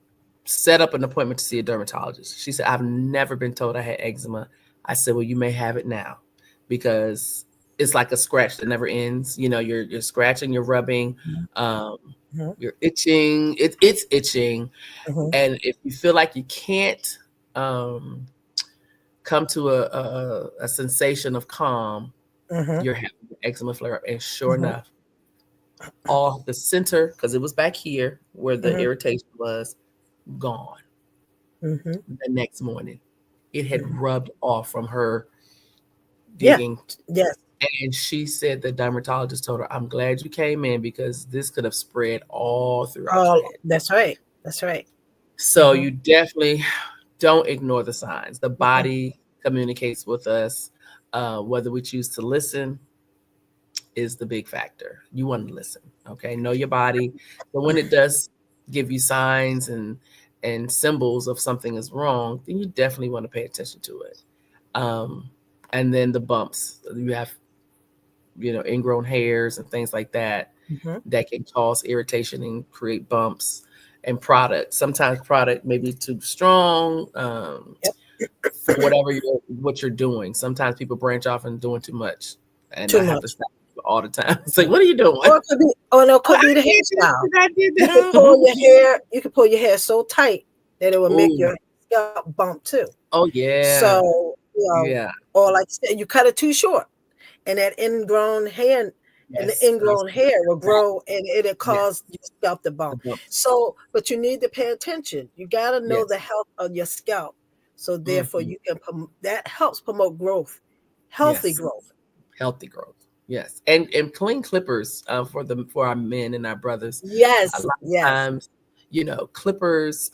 Speaker 2: set up an appointment to see a dermatologist. She said, I've never been told I had eczema. I said, well, you may have it now because it's like a scratch that never ends. You know, you're scratching, you're rubbing, um,
Speaker 1: Mm-hmm.
Speaker 2: you're itching. It's itching,
Speaker 1: Mm-hmm.
Speaker 2: and if you feel like you can't um, come to a sensation of calm,
Speaker 1: Mm-hmm.
Speaker 2: you're having an eczema flare up. And sure
Speaker 1: Mm-hmm.
Speaker 2: enough, all the center, because it was back here where the
Speaker 1: Mm-hmm.
Speaker 2: irritation was, gone
Speaker 1: Mm-hmm.
Speaker 2: the next morning. It had
Speaker 1: Mm-hmm.
Speaker 2: rubbed off from her
Speaker 1: Yeah.
Speaker 2: digging.
Speaker 1: Yes.
Speaker 2: And she said the dermatologist told her, I'm glad you came in because this could have spread all throughout your
Speaker 1: Oh,
Speaker 2: head.
Speaker 1: that's right. That's right.
Speaker 2: So
Speaker 1: Mm-hmm.
Speaker 2: you definitely don't ignore the signs. The
Speaker 1: Mm-mm.
Speaker 2: body communicates with us. Whether we choose to listen is the big factor. You want to listen, okay? Know your body. But when it does give you signs and symbols of something is wrong, then you definitely want to pay attention to it. Um, and then the bumps. You have, ingrown hairs and things like that
Speaker 1: Mm-hmm.
Speaker 2: that can cause irritation and create bumps. And product. Sometimes product may be too strong.
Speaker 1: Yep.
Speaker 2: For what you're doing. Sometimes people branch off and doing too much, and
Speaker 1: Too
Speaker 2: I have to
Speaker 1: much.
Speaker 2: stop all the time. It's like, what are you doing?
Speaker 1: Or it could be, oh no, it
Speaker 2: Oh,
Speaker 1: could be the
Speaker 2: I did this
Speaker 1: hairstyle.
Speaker 2: and I did
Speaker 1: You could
Speaker 2: that.
Speaker 1: pull your hair. You could pull your hair so tight that it will make
Speaker 2: Oh,
Speaker 1: your scalp bump too.
Speaker 2: oh yeah,
Speaker 1: So
Speaker 2: yeah,
Speaker 1: or like you said, you cut it too short, and that ingrown hair and the
Speaker 2: yes,
Speaker 1: ingrown hair will grow, and it'll
Speaker 2: yes,
Speaker 1: cause your scalp to
Speaker 2: the
Speaker 1: bump.
Speaker 2: bumps,
Speaker 1: So, but you need to pay attention. You got to know the
Speaker 2: yes,
Speaker 1: health of your scalp. So therefore,
Speaker 2: hmm
Speaker 1: you can that helps promote growth, healthy
Speaker 2: yes,
Speaker 1: growth.
Speaker 2: healthy growth, yes, and clean clippers for our men and our brothers. A
Speaker 1: Yes,
Speaker 2: lot of
Speaker 1: yes,
Speaker 2: times, clippers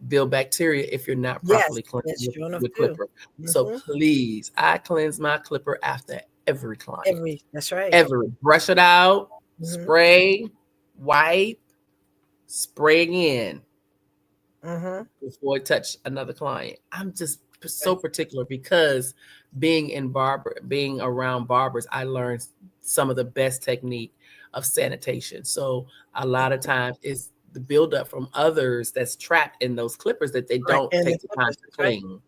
Speaker 2: build bacteria if you're not
Speaker 1: yes.
Speaker 2: properly cleansed
Speaker 1: That's true enough
Speaker 2: with
Speaker 1: too.
Speaker 2: clipper. So
Speaker 1: Hmm.
Speaker 2: please, I cleanse my clipper after every client.
Speaker 1: That's right.
Speaker 2: Every brush it out,
Speaker 1: Hmm.
Speaker 2: spray, wipe, spray again
Speaker 1: Hmm.
Speaker 2: before I touch another client. I'm just so particular because being around barbers, I learned some of the best technique of sanitation. So a lot of times it's the buildup from others that's trapped in those clippers that they
Speaker 1: Right,
Speaker 2: don't
Speaker 1: and the
Speaker 2: take the time
Speaker 1: clippers.
Speaker 2: to
Speaker 1: That's right.
Speaker 2: clean.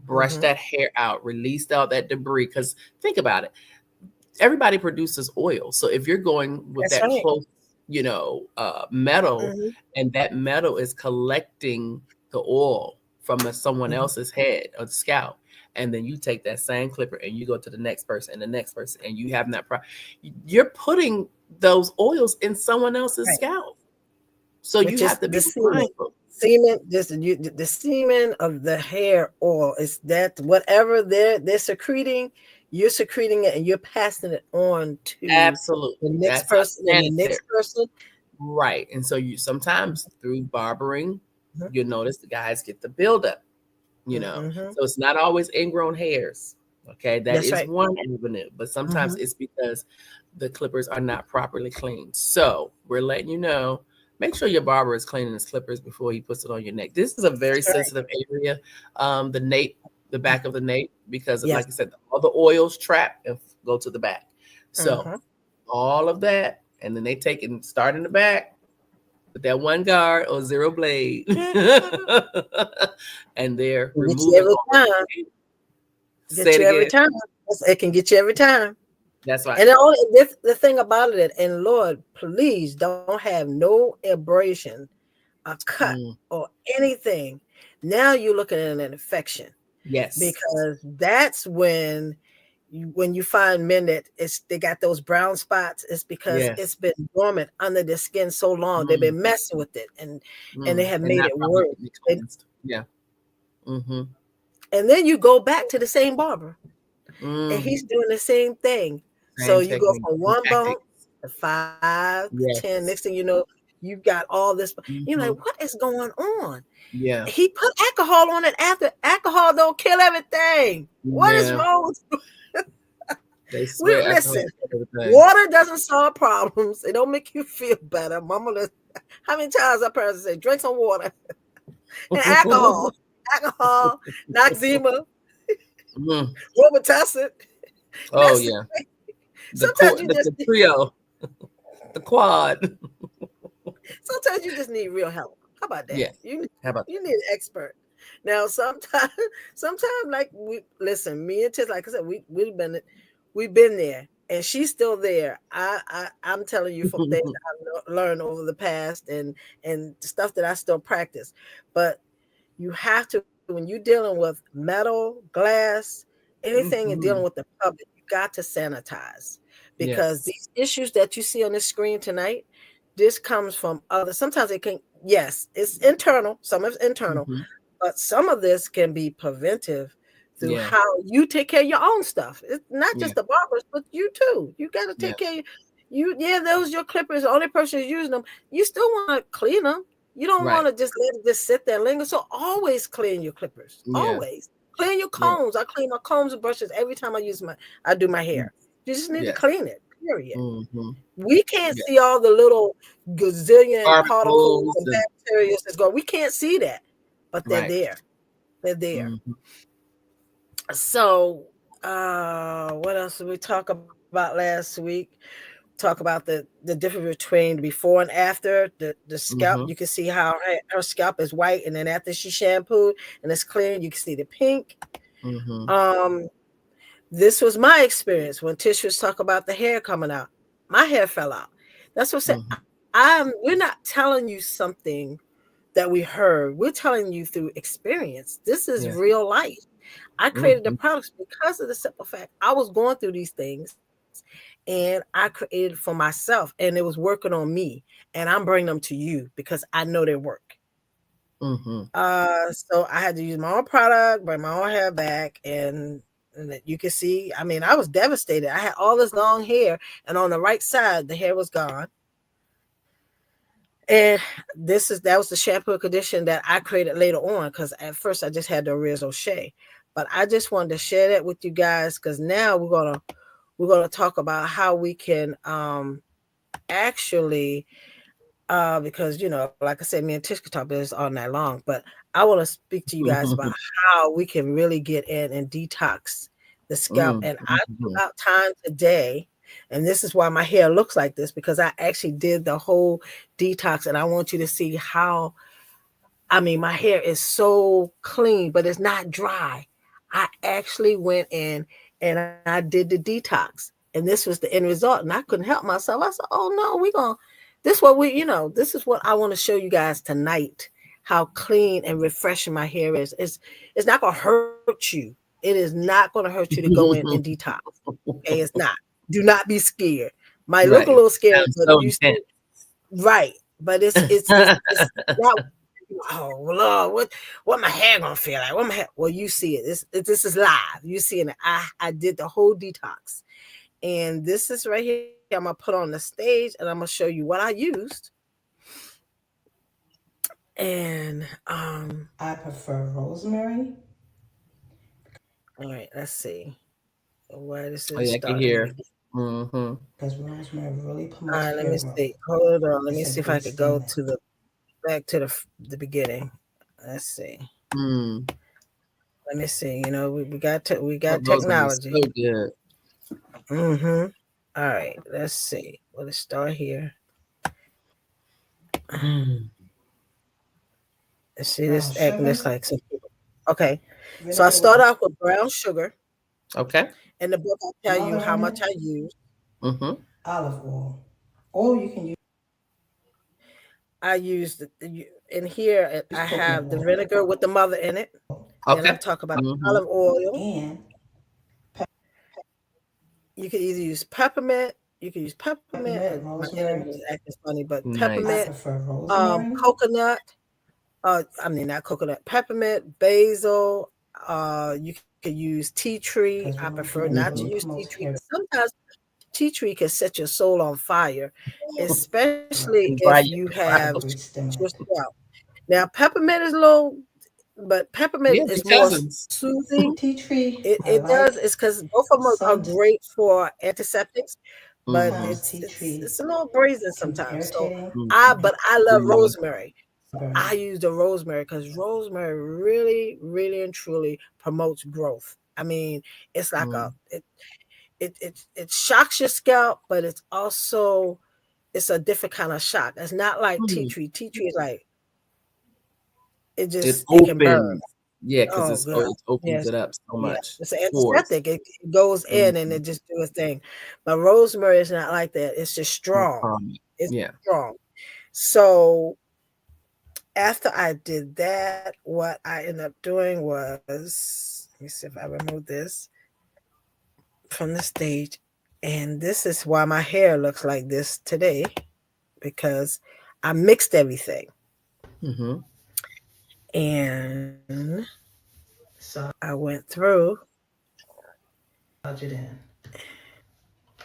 Speaker 2: Brush
Speaker 1: Hmm.
Speaker 2: that hair out, release all that debris. Because think about it, everybody produces oil. So if you're going with
Speaker 1: That's
Speaker 2: that
Speaker 1: right.
Speaker 2: close, metal,
Speaker 1: Hmm.
Speaker 2: and that metal is collecting the oil from someone
Speaker 1: Hmm.
Speaker 2: else's head or scalp, and then you take that same clipper and you go to the next person and the next person, and you have that you're putting those oils in someone else's
Speaker 1: Right.
Speaker 2: scalp. So you
Speaker 1: Which is
Speaker 2: have to
Speaker 1: the
Speaker 2: be
Speaker 1: semen.
Speaker 2: mindful.
Speaker 1: Semen, the semen of the hair oil is that whatever they're secreting, you're secreting it and you're passing it on to the
Speaker 2: Absolutely.
Speaker 1: next
Speaker 2: That's how
Speaker 1: person and the
Speaker 2: sanitary.
Speaker 1: next person.
Speaker 2: Right. And so you sometimes through barbering,
Speaker 1: Mhm.
Speaker 2: you'll notice the guys get the buildup, you know.
Speaker 1: Mhm.
Speaker 2: So it's not always ingrown hairs. Okay. That
Speaker 1: That's
Speaker 2: is
Speaker 1: right.
Speaker 2: one avenue, but sometimes
Speaker 1: Mhm.
Speaker 2: it's because the clippers are not properly cleaned. So we're letting you know, make sure your barber is cleaning his clippers before he puts it on your neck. This is a very
Speaker 1: That's right.
Speaker 2: sensitive area, the nape, the back of the nape, because
Speaker 1: Yes.
Speaker 2: like I said, all the oils trap and go to the back. So
Speaker 1: Mhm.
Speaker 2: all of that, and then they take and start in the back with that one guard or zero blade, and they're
Speaker 1: It gets you
Speaker 2: removing
Speaker 1: every
Speaker 2: all of
Speaker 1: time.
Speaker 2: it. Say
Speaker 1: Get
Speaker 2: it
Speaker 1: you every
Speaker 2: again.
Speaker 1: time. It can get you every time.
Speaker 2: That's right.
Speaker 1: And the only the thing about it, and Lord, please don't have no abrasion, a cut,
Speaker 2: Mm,
Speaker 1: or anything. Now you're looking at an infection,
Speaker 2: yes.
Speaker 1: because that's when you find men that they got those brown spots, it's because
Speaker 2: Yes.
Speaker 1: it's been dormant under their skin so long. They've
Speaker 2: Mm,
Speaker 1: been messing with it, and they have
Speaker 2: and
Speaker 1: made
Speaker 2: not
Speaker 1: it
Speaker 2: properly
Speaker 1: worse. They,
Speaker 2: cleansed. Yeah. Mm-hmm.
Speaker 1: and then you go back to the same barber, and
Speaker 2: Mm,
Speaker 1: he's doing the same thing. So
Speaker 2: same
Speaker 1: you go
Speaker 2: technique
Speaker 1: from
Speaker 2: and
Speaker 1: one bump
Speaker 2: tactics.
Speaker 1: to 5 to 10. Next
Speaker 2: Yes.
Speaker 1: thing you know, you've got all this. You're like,
Speaker 2: Mm-hmm.
Speaker 1: what is going on?
Speaker 2: Yeah.
Speaker 1: He put alcohol on it after. Alcohol don't kill everything. What is
Speaker 2: Yeah.
Speaker 1: wrong with
Speaker 2: They
Speaker 1: We
Speaker 2: swear alcohol
Speaker 1: listen.
Speaker 2: is everything.
Speaker 1: Water doesn't solve problems. It don't make you feel better. Mama, how many times our parents say, drink some water and alcohol. Alcohol, Noxzema,
Speaker 2: Mm.
Speaker 1: Robitussin.
Speaker 2: Oh
Speaker 1: Listen,
Speaker 2: yeah,
Speaker 1: sometimes you just
Speaker 2: the trio, the quad.
Speaker 1: sometimes you just need real help. How about that?
Speaker 2: Yes. How about
Speaker 1: You need an expert. Now sometimes sometimes like we listen, me and Tish, like I said, we've been there and she's still there. I'm telling you from things
Speaker 2: that?
Speaker 1: I've learned over the past and stuff that I still practice. But you have to, when you're dealing with metal, glass, anything and dealing
Speaker 2: Hmm.
Speaker 1: with the public, you got to sanitize because
Speaker 2: Yes.
Speaker 1: these issues that you see on the screen tonight, this comes from other. Sometimes it can, yes, it's internal, some of it's internal,
Speaker 2: Hmm.
Speaker 1: but some of this can be preventive through
Speaker 2: Yeah.
Speaker 1: how you take care of your own stuff. It's not
Speaker 2: Yeah.
Speaker 1: just the barbers, but you too. You got to
Speaker 2: Yeah.
Speaker 1: take care of you. Yeah, those your clippers. The only person who's using them. You still want to clean them. You don't want
Speaker 2: Right.
Speaker 1: to just let it just sit there and linger. So always clean your clippers.
Speaker 2: Yeah.
Speaker 1: Always clean your
Speaker 2: Yeah.
Speaker 1: combs. I clean my combs and brushes every time I do my
Speaker 2: Mm.
Speaker 1: hair. You just need to
Speaker 2: Yes.
Speaker 1: clean it. Period.
Speaker 2: Hmm.
Speaker 1: We can't
Speaker 2: Yeah.
Speaker 1: see all the little gazillion particles
Speaker 2: Particles
Speaker 1: and
Speaker 2: and
Speaker 1: bacteria that's going. We can't see that, but they're
Speaker 2: right.
Speaker 1: there. They're there.
Speaker 2: Hmm.
Speaker 1: So, what else did we talk about last week? Talk about the difference between before and after the scalp. You
Speaker 2: Hmm.
Speaker 1: can see how her scalp is white, and then after she shampooed and it's clear, you can see the pink.
Speaker 2: Hmm.
Speaker 1: Um, this was my experience when Tish was talking about the hair coming out. My hair fell out. That's what I said.
Speaker 2: Hmm.
Speaker 1: We're not telling you something that we heard. We're telling you through experience. This is
Speaker 2: Yeah.
Speaker 1: real life. I created the
Speaker 2: Hmm.
Speaker 1: products because of the simple fact I was going through these things and I created for myself and it was working on me and I'm bringing them to you because I know they work.
Speaker 2: Hmm.
Speaker 1: So I had to use my own product, bring my own hair back, and that you can see. I mean, I was devastated. I had all this long hair, and on the right side, the hair was gone. And that was the shampoo and conditioner that I created later on because at first I just had the original Shea. But I just wanted to share that with you guys because now we're gonna talk about how we can actually because like I said, me and Tish could talk about this all night long, but I want to speak to you guys about how we can really get in and detox the scalp.
Speaker 2: Hmm.
Speaker 1: And I took out time today, and this is why my hair looks like this because I actually did the whole detox, and I want you to see how. I mean, my hair is so clean, but it's not dry. I actually went in and I did the detox, and this was the end result. And I couldn't help myself. I said, "Oh no, this is what I want to show you guys tonight. How clean and refreshing my hair is. It's not gonna hurt you. It is not gonna hurt you to go in and detox. Okay, it's not. Do not be scared. Might look a
Speaker 2: Right.
Speaker 1: little scary,
Speaker 2: Sounds
Speaker 1: but
Speaker 2: so
Speaker 1: you still
Speaker 2: intense.
Speaker 1: right. But it's not. Oh Lord, what my hair gonna feel like? What my hair? Well, you see it. This is live. You see it. I did the whole detox, and this is right here. I'm gonna put on the stage, and I'm gonna show you what I used. And
Speaker 3: I prefer rosemary.
Speaker 1: all right, let's see. Why this
Speaker 2: Oh
Speaker 1: is
Speaker 2: yeah, I can
Speaker 1: starting
Speaker 2: hear.
Speaker 1: again.
Speaker 2: Hmm.
Speaker 3: Because rosemary really
Speaker 1: All
Speaker 3: promotes
Speaker 1: right, let
Speaker 3: hair
Speaker 1: me
Speaker 3: growth.
Speaker 1: see. Hold on. Let me
Speaker 3: It's a
Speaker 1: see if I
Speaker 3: good
Speaker 1: could go
Speaker 3: stimulant.
Speaker 1: to the back to the beginning. Let's see.
Speaker 2: Mm.
Speaker 1: Let me see. We
Speaker 2: That
Speaker 1: got
Speaker 2: rosemary is
Speaker 1: technology.
Speaker 2: so good.
Speaker 1: Mm-hmm. All right, let's see. Let's start here.
Speaker 2: Mm.
Speaker 1: Let's see
Speaker 3: Brown
Speaker 1: this acting
Speaker 3: sugar,
Speaker 1: just like some people. Okay, so I
Speaker 3: vinegar with
Speaker 1: start off with brown sugar.
Speaker 2: Okay.
Speaker 1: In the book, I tell you
Speaker 3: mother
Speaker 1: how
Speaker 3: in
Speaker 1: much
Speaker 3: it,
Speaker 1: I use.
Speaker 2: Hmm.
Speaker 3: olive oil. Or you can
Speaker 1: I use in here.
Speaker 3: use
Speaker 1: I
Speaker 3: coconut
Speaker 1: have the
Speaker 3: oil.
Speaker 1: vinegar with the mother in it. Then I
Speaker 2: Okay.
Speaker 1: talk about
Speaker 2: Hmm.
Speaker 1: olive oil.
Speaker 3: And
Speaker 1: You can either use peppermint. You can use peppermint.
Speaker 3: peppermint,
Speaker 1: My internet
Speaker 3: rosemary.
Speaker 1: is acting funny, but
Speaker 3: I
Speaker 2: Nice.
Speaker 1: peppermint,
Speaker 3: prefer rosemary
Speaker 1: coconut. I mean not coconut, peppermint, basil. You can use tea tree. I
Speaker 3: because
Speaker 1: prefer not to use
Speaker 2: Hmm.
Speaker 3: rosemary
Speaker 1: tea tree
Speaker 3: promotes
Speaker 1: because
Speaker 3: hair
Speaker 1: sometimes tea tree can set your soul on fire, especially
Speaker 3: growth.
Speaker 1: if
Speaker 2: And dry
Speaker 1: you
Speaker 2: your
Speaker 3: It's
Speaker 1: have
Speaker 3: a
Speaker 2: eyebrows.
Speaker 3: great
Speaker 1: your
Speaker 3: stimulant.
Speaker 1: scalp. Now, peppermint is a little but peppermint
Speaker 2: Yeah, they're
Speaker 1: is more
Speaker 2: cousins.
Speaker 1: soothing.
Speaker 3: Tea tree,
Speaker 1: It
Speaker 3: I
Speaker 1: does. It's
Speaker 3: like.
Speaker 1: because both of them are
Speaker 3: Some
Speaker 1: great for antiseptics, but
Speaker 2: Mm-hmm.
Speaker 3: sometimes
Speaker 1: it's
Speaker 3: tea
Speaker 1: it's
Speaker 3: tree
Speaker 1: it's a little brazen
Speaker 3: can be
Speaker 1: sometimes. So
Speaker 3: irritating
Speaker 2: Mm-hmm.
Speaker 1: I love
Speaker 2: Yeah.
Speaker 1: rosemary. So I
Speaker 3: burning.
Speaker 1: use the rosemary because rosemary really, really and truly promotes growth. I mean, it's like
Speaker 2: Mm.
Speaker 1: it shocks your scalp, but it's a different kind of shock. It's not like tea
Speaker 2: Mm.
Speaker 1: tree. Tea tree is like
Speaker 2: It
Speaker 1: it can burn.
Speaker 2: opens. Yeah, because
Speaker 1: Oh, girl.
Speaker 2: it opens
Speaker 1: Yes.
Speaker 2: it up so
Speaker 1: Yeah.
Speaker 2: much.
Speaker 1: It's an
Speaker 2: Pores.
Speaker 1: antiseptic. It goes in and
Speaker 2: Mm-hmm.
Speaker 1: it just do its thing. But rosemary is not like that. It's just strong. It's
Speaker 2: Yeah.
Speaker 1: strong. So after I did that, what I ended up doing was, let me see if I remove this from the stage. And this is why my hair looks like this today, because I mixed everything.
Speaker 2: Mm-hmm.
Speaker 1: And
Speaker 3: So
Speaker 1: I went through.
Speaker 3: dodge it in.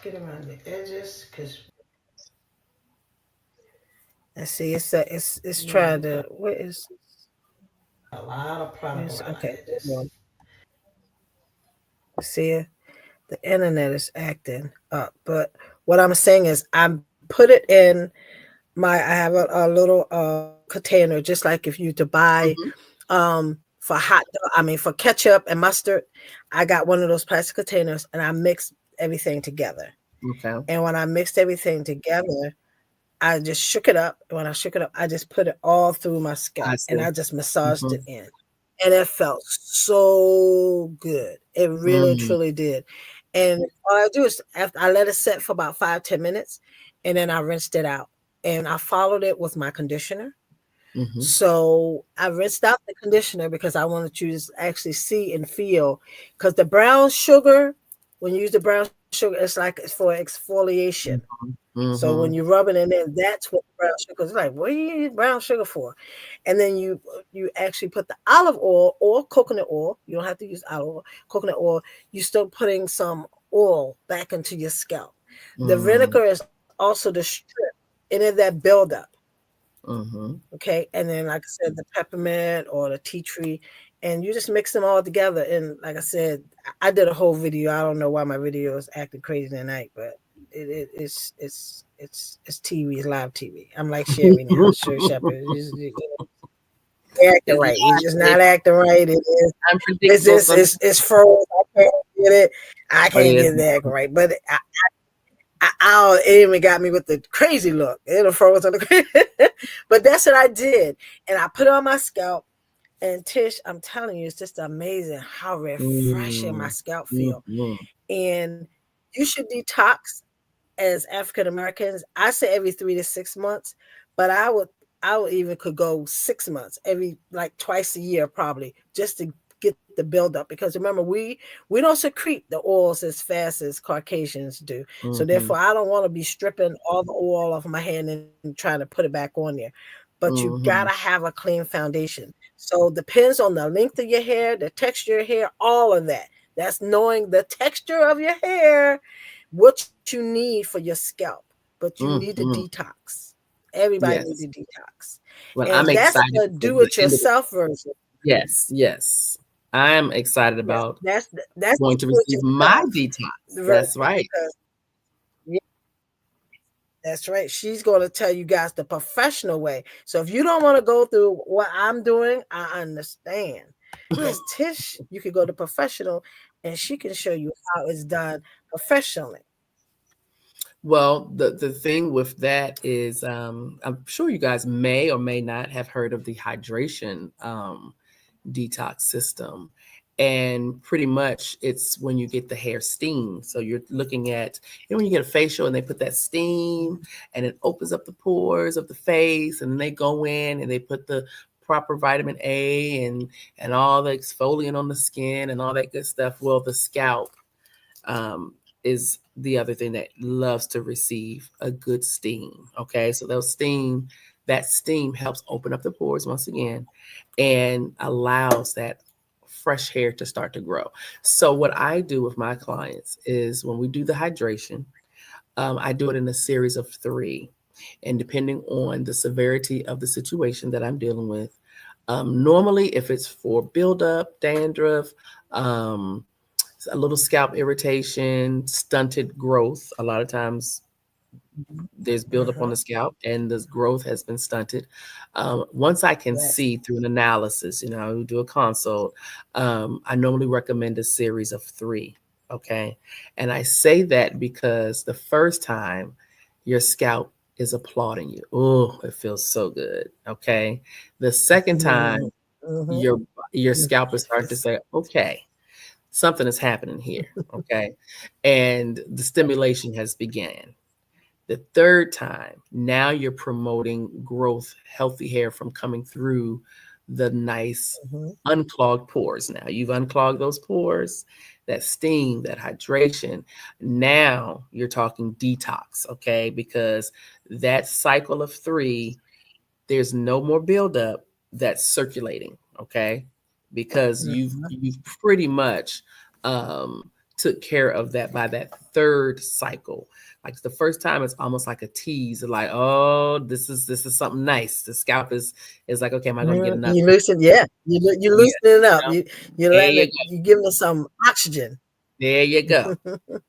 Speaker 3: Get around the edges because
Speaker 1: And see, it's
Speaker 3: yeah,
Speaker 1: trying
Speaker 3: we
Speaker 1: to.
Speaker 3: put
Speaker 1: Where is?
Speaker 3: a lot of product around
Speaker 1: Okay.
Speaker 3: the edges.
Speaker 1: See, the internet is acting up. But what I'm saying is, I put it in my. I have a little container, just like if you to buy
Speaker 2: Mm-hmm.
Speaker 1: for I mean for ketchup and mustard. I got one of those plastic containers, and I mixed everything together.
Speaker 2: Okay.
Speaker 1: And when I mixed everything together, I just shook it up. And when I shook it up, I just put it all through my
Speaker 2: I
Speaker 1: scalp and
Speaker 2: see.
Speaker 1: I just massaged
Speaker 2: Mm-hmm.
Speaker 1: it in. And it felt so good. It really and
Speaker 2: Mm-hmm.
Speaker 1: truly did. And all I do is after I let it set for about 5-10 minutes, and then I rinsed it out. And I followed it with my conditioner.
Speaker 2: Mm-hmm.
Speaker 1: So I rinsed out the conditioner because I wanted you to actually see and feel. Because the brown sugar, when you use the brown sugar, it's like it's for exfoliation. So when
Speaker 2: Mm-hmm.
Speaker 1: you rub it in there, that's what the brown sugar is like. What do you need brown sugar for? And then you actually put the olive oil or coconut oil. You don't have to use olive oil, coconut oil. You still putting some oil back into your scalp. The
Speaker 2: Mm-hmm.
Speaker 1: vinegar is also the strip in it that buildup.
Speaker 2: Mm-hmm.
Speaker 1: Okay, and then like I said, the peppermint or the tea tree, and you just mix them all together. And like I said, I did a whole video. I don't know why my video is acting crazy tonight, but it's TV, it's live TV. I'm like Sherry now, Sherry Shepherd. Acting
Speaker 2: It's
Speaker 1: right. You're
Speaker 2: live,
Speaker 1: just
Speaker 2: it's
Speaker 1: not acting right. It's
Speaker 2: unpredictable
Speaker 1: just
Speaker 2: sometimes,
Speaker 1: it's froze. I can't get it. I
Speaker 2: but
Speaker 1: can't
Speaker 2: it is.
Speaker 1: get that right. But it even got me with the crazy look. It'll froze on the but that's what I did. And I put it on my scalp. And Tish, I'm telling you, it's just amazing how refreshing my
Speaker 2: Mm,
Speaker 1: scalp feel.
Speaker 2: mhm,
Speaker 1: And you should detox as African Americans. I say every 3 to 6 months, but I would even could go 6 months, every like twice a year probably, just to get the buildup. Because remember, we don't secrete the oils as fast as Caucasians do. So therefore,
Speaker 2: mhm,
Speaker 1: I don't want to be stripping all the oil off my hand and trying to put it back on there. But you gotta
Speaker 2: mhm,
Speaker 1: have a clean foundation. So depends on the length of your hair, the texture of your hair, all of that. That's knowing the texture of your hair, what you need for your scalp, but you need to
Speaker 2: mhm.
Speaker 1: detox. Everybody need to
Speaker 2: Yes.
Speaker 1: detox.
Speaker 2: Well,
Speaker 1: And
Speaker 2: I'm
Speaker 1: that's
Speaker 2: excited
Speaker 1: the
Speaker 2: because
Speaker 1: do
Speaker 2: the
Speaker 1: it
Speaker 2: end of the
Speaker 1: yourself version.
Speaker 2: yes, yes. I'm excited
Speaker 1: Yes,
Speaker 2: about
Speaker 1: that's the
Speaker 2: going to
Speaker 1: do it
Speaker 2: receive my
Speaker 1: yourself
Speaker 2: detox. That's
Speaker 1: version
Speaker 2: right.
Speaker 1: because yeah, that's right. She's going to tell you guys the professional way. So if you don't want to go through what I'm doing, I understand. Because Tish, you could go to professional and she can show you how it's done professionally.
Speaker 2: Well, the thing with that is, I'm sure you guys may or may not have heard of the hydration detox system. And pretty much it's when you get the hair steam. So you're looking at, when you get a facial and they put that steam and it opens up the pores of the face and they go in and they put the proper vitamin A and all the exfoliant on the skin and all that good stuff. Well, the scalp um, is the other thing that loves to receive a good steam. Okay, so that steam helps open up the pores once again and allows that fresh hair to start to grow. So what I do with my clients is when we do the hydration, I do it in a series of three, and depending on the severity of the situation that I'm dealing with, Normally, if it's for buildup, dandruff, um, a little scalp irritation, stunted growth, a lot of times there's buildup on
Speaker 1: Uh-huh.
Speaker 2: the scalp and the growth has been stunted. Once I can
Speaker 1: Yes.
Speaker 2: see through an analysis, we do a consult, I normally recommend a series of three. Okay. And I say that because the first time your scalp is applauding you. Oh, it feels so good. Okay. The second
Speaker 1: Mm-hmm.
Speaker 2: time
Speaker 1: Mm-hmm.
Speaker 2: your scalp is starting to
Speaker 1: It's,
Speaker 2: say, okay, something is happening here. Okay. And the stimulation has began. The third time, now you're promoting growth, healthy hair from coming through the nice
Speaker 1: mm-hmm.
Speaker 2: unclogged pores. Now you've unclogged those pores, that steam, that hydration. Now you're talking detox, okay? Because that cycle of three, there's no more buildup that's circulating, okay? Because you've pretty much um, took care of that by that third cycle. Like the first time, it's almost like a tease, like, oh, this is something nice. The scalp is like, okay, am I going to get another?
Speaker 1: You loosen, yeah. You
Speaker 2: Yeah,
Speaker 1: loosening it up.
Speaker 2: you know?
Speaker 1: You're
Speaker 2: There
Speaker 1: letting
Speaker 2: you
Speaker 1: it.
Speaker 2: go.
Speaker 1: You giving it some oxygen.
Speaker 2: There you go.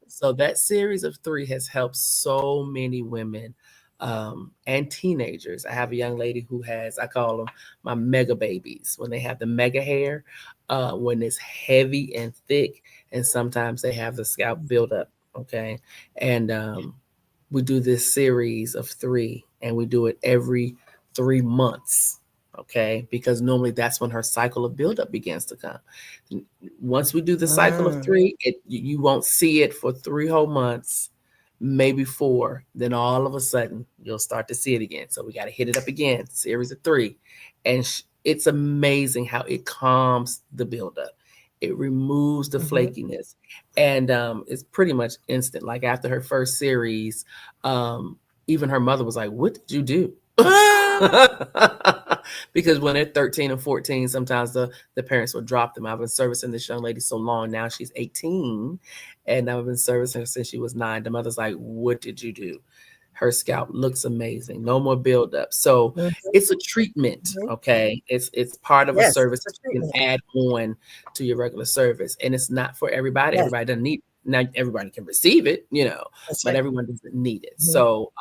Speaker 2: So that series of three has helped so many women and teenagers. I have a young lady who has, I call them my mega babies, when they have the mega hair, when it's heavy and thick, and sometimes they have the scalp buildup. Okay. And we do this series of three, and we do it every 3 months. Okay. Because normally that's when her cycle of buildup begins to come. Once we do the cycle of
Speaker 1: Mm,
Speaker 2: three, you won't see it for 3 whole months, maybe four. Then all of a sudden, you'll start to see it again. So we got to hit it up again, series of three, and it's amazing how it calms the buildup. It removes the
Speaker 1: mm-hmm.
Speaker 2: flakiness, and it's pretty much instant. Like after her first series, um, even her mother was like, "What did you do?" Because when they're 13 and 14, sometimes the parents will drop them. I've been servicing this young lady so long now, she's 18, and I've been servicing her since she was 9. The mother's like, "What did you do?" Her scalp looks amazing, no more buildup. So
Speaker 1: Mm-hmm.
Speaker 2: it's a treatment,
Speaker 1: Mm-hmm.
Speaker 2: okay? It's part of a
Speaker 1: Yes,
Speaker 2: service
Speaker 1: it's a
Speaker 2: you can
Speaker 1: treatment.
Speaker 2: add on to your regular service, and it's not for everybody.
Speaker 1: Yes,
Speaker 2: Everybody doesn't need it. Now everybody can receive it,
Speaker 1: that's
Speaker 2: but
Speaker 1: right.
Speaker 2: everyone doesn't need it.
Speaker 1: Mm-hmm.
Speaker 2: So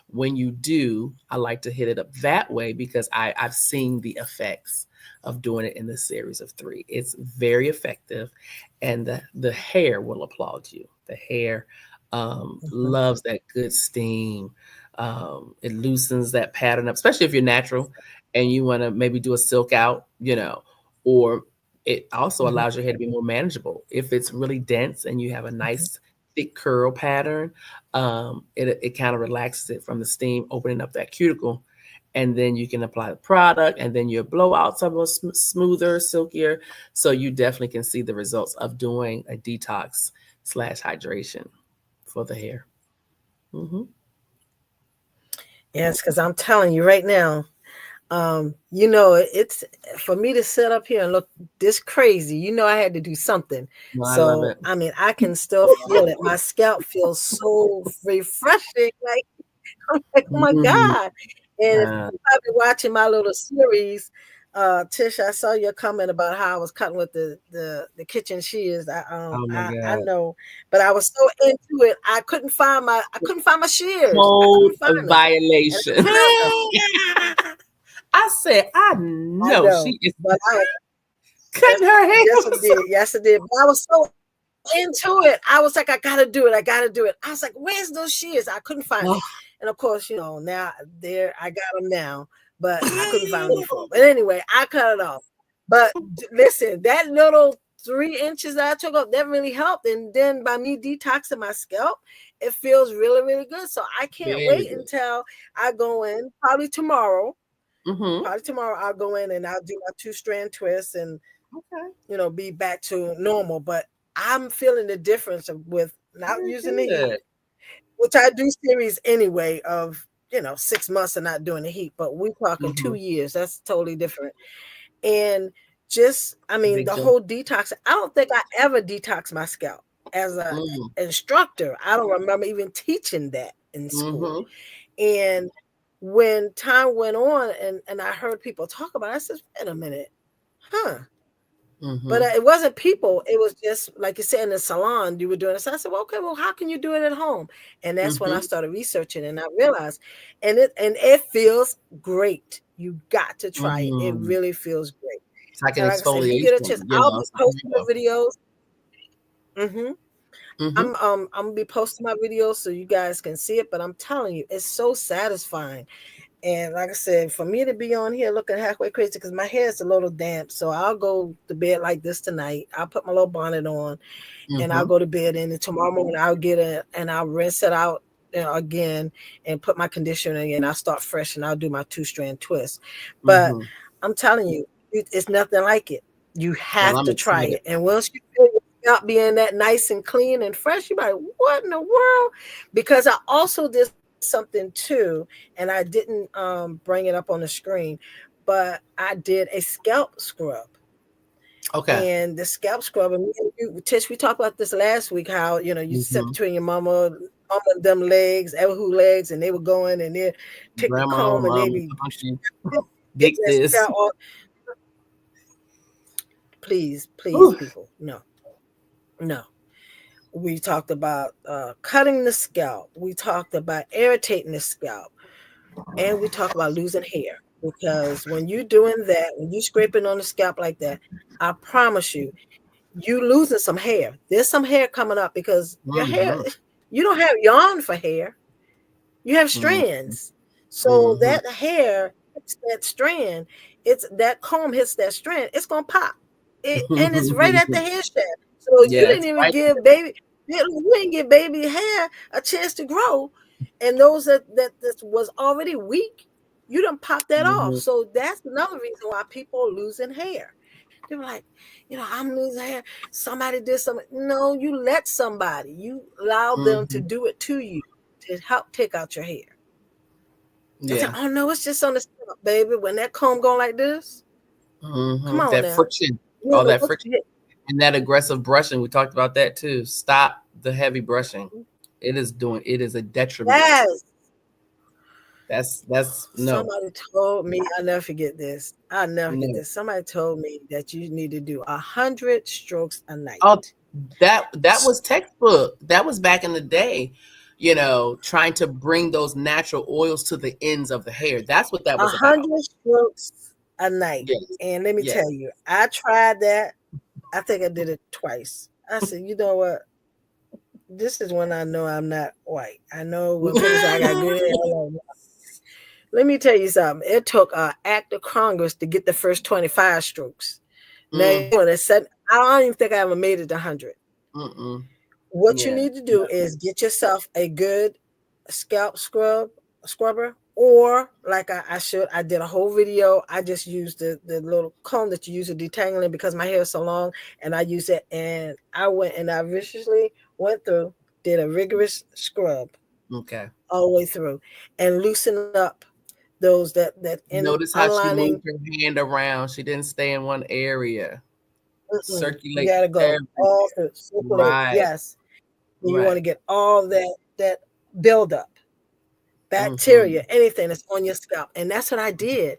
Speaker 2: when you do, I like to hit it up that way because I've seen the effects of doing it in the series of three. It's very effective, and the hair will applaud you. The hair
Speaker 1: Mm-hmm.
Speaker 2: loves that good steam. It loosens that pattern up, especially if you're natural and you want to maybe do a silk out, or it also
Speaker 1: Mm-hmm.
Speaker 2: allows your hair to be more manageable. If it's really dense and you have a
Speaker 1: Mm-hmm.
Speaker 2: nice thick curl pattern, it kind of relaxes it from the steam, opening up that cuticle, and then you can apply the product, and then your blowouts are more smoother, silkier. So you definitely can see the results of doing a detox slash hydration for the hair. Hmm.
Speaker 1: Yes, because I'm telling you right now, it's for me to sit up here and look this crazy. I had to do something.
Speaker 2: No, I love
Speaker 1: So
Speaker 2: it.
Speaker 1: I mean, I can still feel it. My scalp feels so refreshing. Like I'm like, oh my
Speaker 2: Hmm.
Speaker 1: God. And if
Speaker 2: Uh,
Speaker 1: you have been watching my little series, Tish, I saw your comment about how I was cutting with the kitchen shears.
Speaker 2: oh my
Speaker 1: I
Speaker 2: God.
Speaker 1: know, but I was so into it, I couldn't find my shears. I
Speaker 2: Code
Speaker 1: couldn't
Speaker 2: of
Speaker 1: find them, and
Speaker 2: violation.
Speaker 1: I found them.
Speaker 2: I said, I
Speaker 1: I
Speaker 2: know
Speaker 1: know,
Speaker 2: she is
Speaker 1: but yes,
Speaker 2: cutting her hair.
Speaker 1: yes, it did. Yes, it did. But I was so into it. I was like, I gotta do it. I gotta do it. I was like, where's those shears? I couldn't find it.
Speaker 2: Oh.
Speaker 1: And of course, now I got them now, but I couldn't find them before. But anyway, I cut it off. But listen, that little 3 inches that I took off, that really helped. And then by me detoxing my scalp, it feels really, really good. So I can't
Speaker 2: Very
Speaker 1: wait
Speaker 2: good.
Speaker 1: until I go in, probably tomorrow.
Speaker 2: Mm-hmm.
Speaker 1: Probably tomorrow I'll go in and I'll do my 2-strand twist and
Speaker 2: Okay.
Speaker 1: be back to normal. But I'm feeling the difference with not
Speaker 2: Very
Speaker 1: using the heat,
Speaker 2: good.
Speaker 1: which I do series anyway of 6 months of not doing the heat. But we're talking
Speaker 2: Mm-hmm.
Speaker 1: 2 years. That's totally different. And just, I mean,
Speaker 2: Big
Speaker 1: the
Speaker 2: jump.
Speaker 1: whole detox. I don't think I ever detox my scalp as a
Speaker 2: Mm.
Speaker 1: instructor. I don't remember even teaching that in school.
Speaker 2: Mm-hmm.
Speaker 1: And when time went on and I heard people talk about it, I said, wait a minute, huh? But
Speaker 2: Mm-hmm.
Speaker 1: it wasn't people. It was just like you said in the salon, you were doing it. So I said, well, okay, well, how can you do it at home? And that's when I
Speaker 2: Mm-hmm.
Speaker 1: started researching and I realized, and it feels great. You got to try it. It
Speaker 2: Mm.
Speaker 1: really feels great.
Speaker 2: It's like an
Speaker 1: And like I said, if you get a
Speaker 2: exfoliation,
Speaker 1: chance,
Speaker 2: you
Speaker 1: I'll
Speaker 2: know.
Speaker 1: be
Speaker 2: So there
Speaker 1: posting
Speaker 2: you
Speaker 1: the
Speaker 2: go.
Speaker 1: videos. Hmm.
Speaker 2: Mm-hmm.
Speaker 1: I'm gonna be posting my videos so you guys can see it. But I'm telling you, it's so satisfying. And like I said, for me to be on here looking halfway crazy because my hair is a little damp, so I'll go to bed like this tonight. I'll put my little bonnet on, and I'll
Speaker 2: Mm-hmm.
Speaker 1: go to bed. And then tomorrow morning I'll get it and I'll rinse it out, again, and put my conditioner in. I'll start fresh and I'll do my 2-strand twist. But
Speaker 2: Mm-hmm.
Speaker 1: I'm telling you, it's nothing like it. You
Speaker 2: Well,
Speaker 1: have
Speaker 2: I'm
Speaker 1: to try
Speaker 2: excited.
Speaker 1: it. And once you feel your scalp being that nice and clean and fresh, you're like, what in the world? Because I also did something too, and I didn't bring it up on the screen, but I did a scalp scrub.
Speaker 2: Okay.
Speaker 1: And the scalp scrub, and me and you, Tish, we talked about this last week, how you sit
Speaker 2: Mm-hmm.
Speaker 1: between your mama and them legs, ever who legs, and they were going and they take the
Speaker 2: Grandma,
Speaker 1: comb and they
Speaker 2: mama,
Speaker 1: be
Speaker 2: auntie,
Speaker 1: getting
Speaker 2: big
Speaker 1: that
Speaker 2: sis.
Speaker 1: scalp all. Please,
Speaker 2: Whew.
Speaker 1: people, no, no. We talked about cutting the scalp. We talked about irritating the scalp, and we talk about losing hair. Because when you're doing that, when you're scraping on the scalp like that, I promise you losing some hair. There's some hair coming up because your hair,
Speaker 2: Mm-hmm.
Speaker 1: you don't have yarn for hair. You have
Speaker 2: Mm-hmm.
Speaker 1: strands. So
Speaker 2: Mm-hmm.
Speaker 1: that hair hits that strand, it's that comb hits that strand, it's gonna pop. And it's right at the hair shaft. So you
Speaker 2: Yes,
Speaker 1: didn't even
Speaker 2: right
Speaker 1: give baby, you didn't give baby hair a chance to grow. And those that was already weak, you done pop that
Speaker 2: there.
Speaker 1: off.
Speaker 2: Mm-hmm.
Speaker 1: So that's another reason why people are losing hair. They were like, I'm losing hair. Somebody did something. No, you let somebody. You allow them to
Speaker 2: Mm-hmm.
Speaker 1: do it to you to help take out your hair. I said,
Speaker 2: Yeah.
Speaker 1: oh no, it's just on the scalp, baby. When that comb going like this, come
Speaker 2: Mm-hmm.
Speaker 1: on
Speaker 2: That
Speaker 1: now.
Speaker 2: friction,
Speaker 1: You
Speaker 2: all
Speaker 1: don't know
Speaker 2: that
Speaker 1: what
Speaker 2: friction,
Speaker 1: you hit.
Speaker 2: and that aggressive brushing. We talked about that too. Stop the heavy brushing. It is doing. It is a detriment.
Speaker 1: Yes.
Speaker 2: That's no,
Speaker 1: Somebody told me, I'll never forget this. I'll never forget
Speaker 2: no.
Speaker 1: this. Somebody told me that you need to do 100 strokes a night.
Speaker 2: Oh, that was textbook. That was back in the day. You know, trying to bring those natural oils to the ends of the hair. That's what that
Speaker 1: A
Speaker 2: was about.
Speaker 1: hundred strokes a night.
Speaker 2: Yes.
Speaker 1: And let me
Speaker 2: Yes.
Speaker 1: tell you, I tried that. I think I did it twice. I said, you know what? This is when I know I'm not white. I know when people say I got good hair. Like, let me tell you something. It took an act of Congress to get the first 25 strokes. Now you
Speaker 2: Mm,
Speaker 1: want to set. I don't even think I ever made it 100.
Speaker 2: mm-mm.
Speaker 1: What you
Speaker 2: Yeah.
Speaker 1: need to do is get yourself a good scalp scrubber, or like I did a whole video. I just used the little comb that you use to detangling because my hair is so long, and I use it. And I went and I viciously went through, did a rigorous scrub
Speaker 2: Okay.
Speaker 1: all the way through, and loosen up those that in
Speaker 2: Notice how she
Speaker 1: unlining.
Speaker 2: moved her hand around. She didn't stay in one area.
Speaker 1: You
Speaker 2: Circulate
Speaker 1: gotta go
Speaker 2: every
Speaker 1: all through, circulate.
Speaker 2: right.
Speaker 1: Yes, and you want
Speaker 2: Right.
Speaker 1: to get all that buildup,
Speaker 2: Mm-hmm.
Speaker 1: bacteria, anything that's on your scalp. And that's what I did.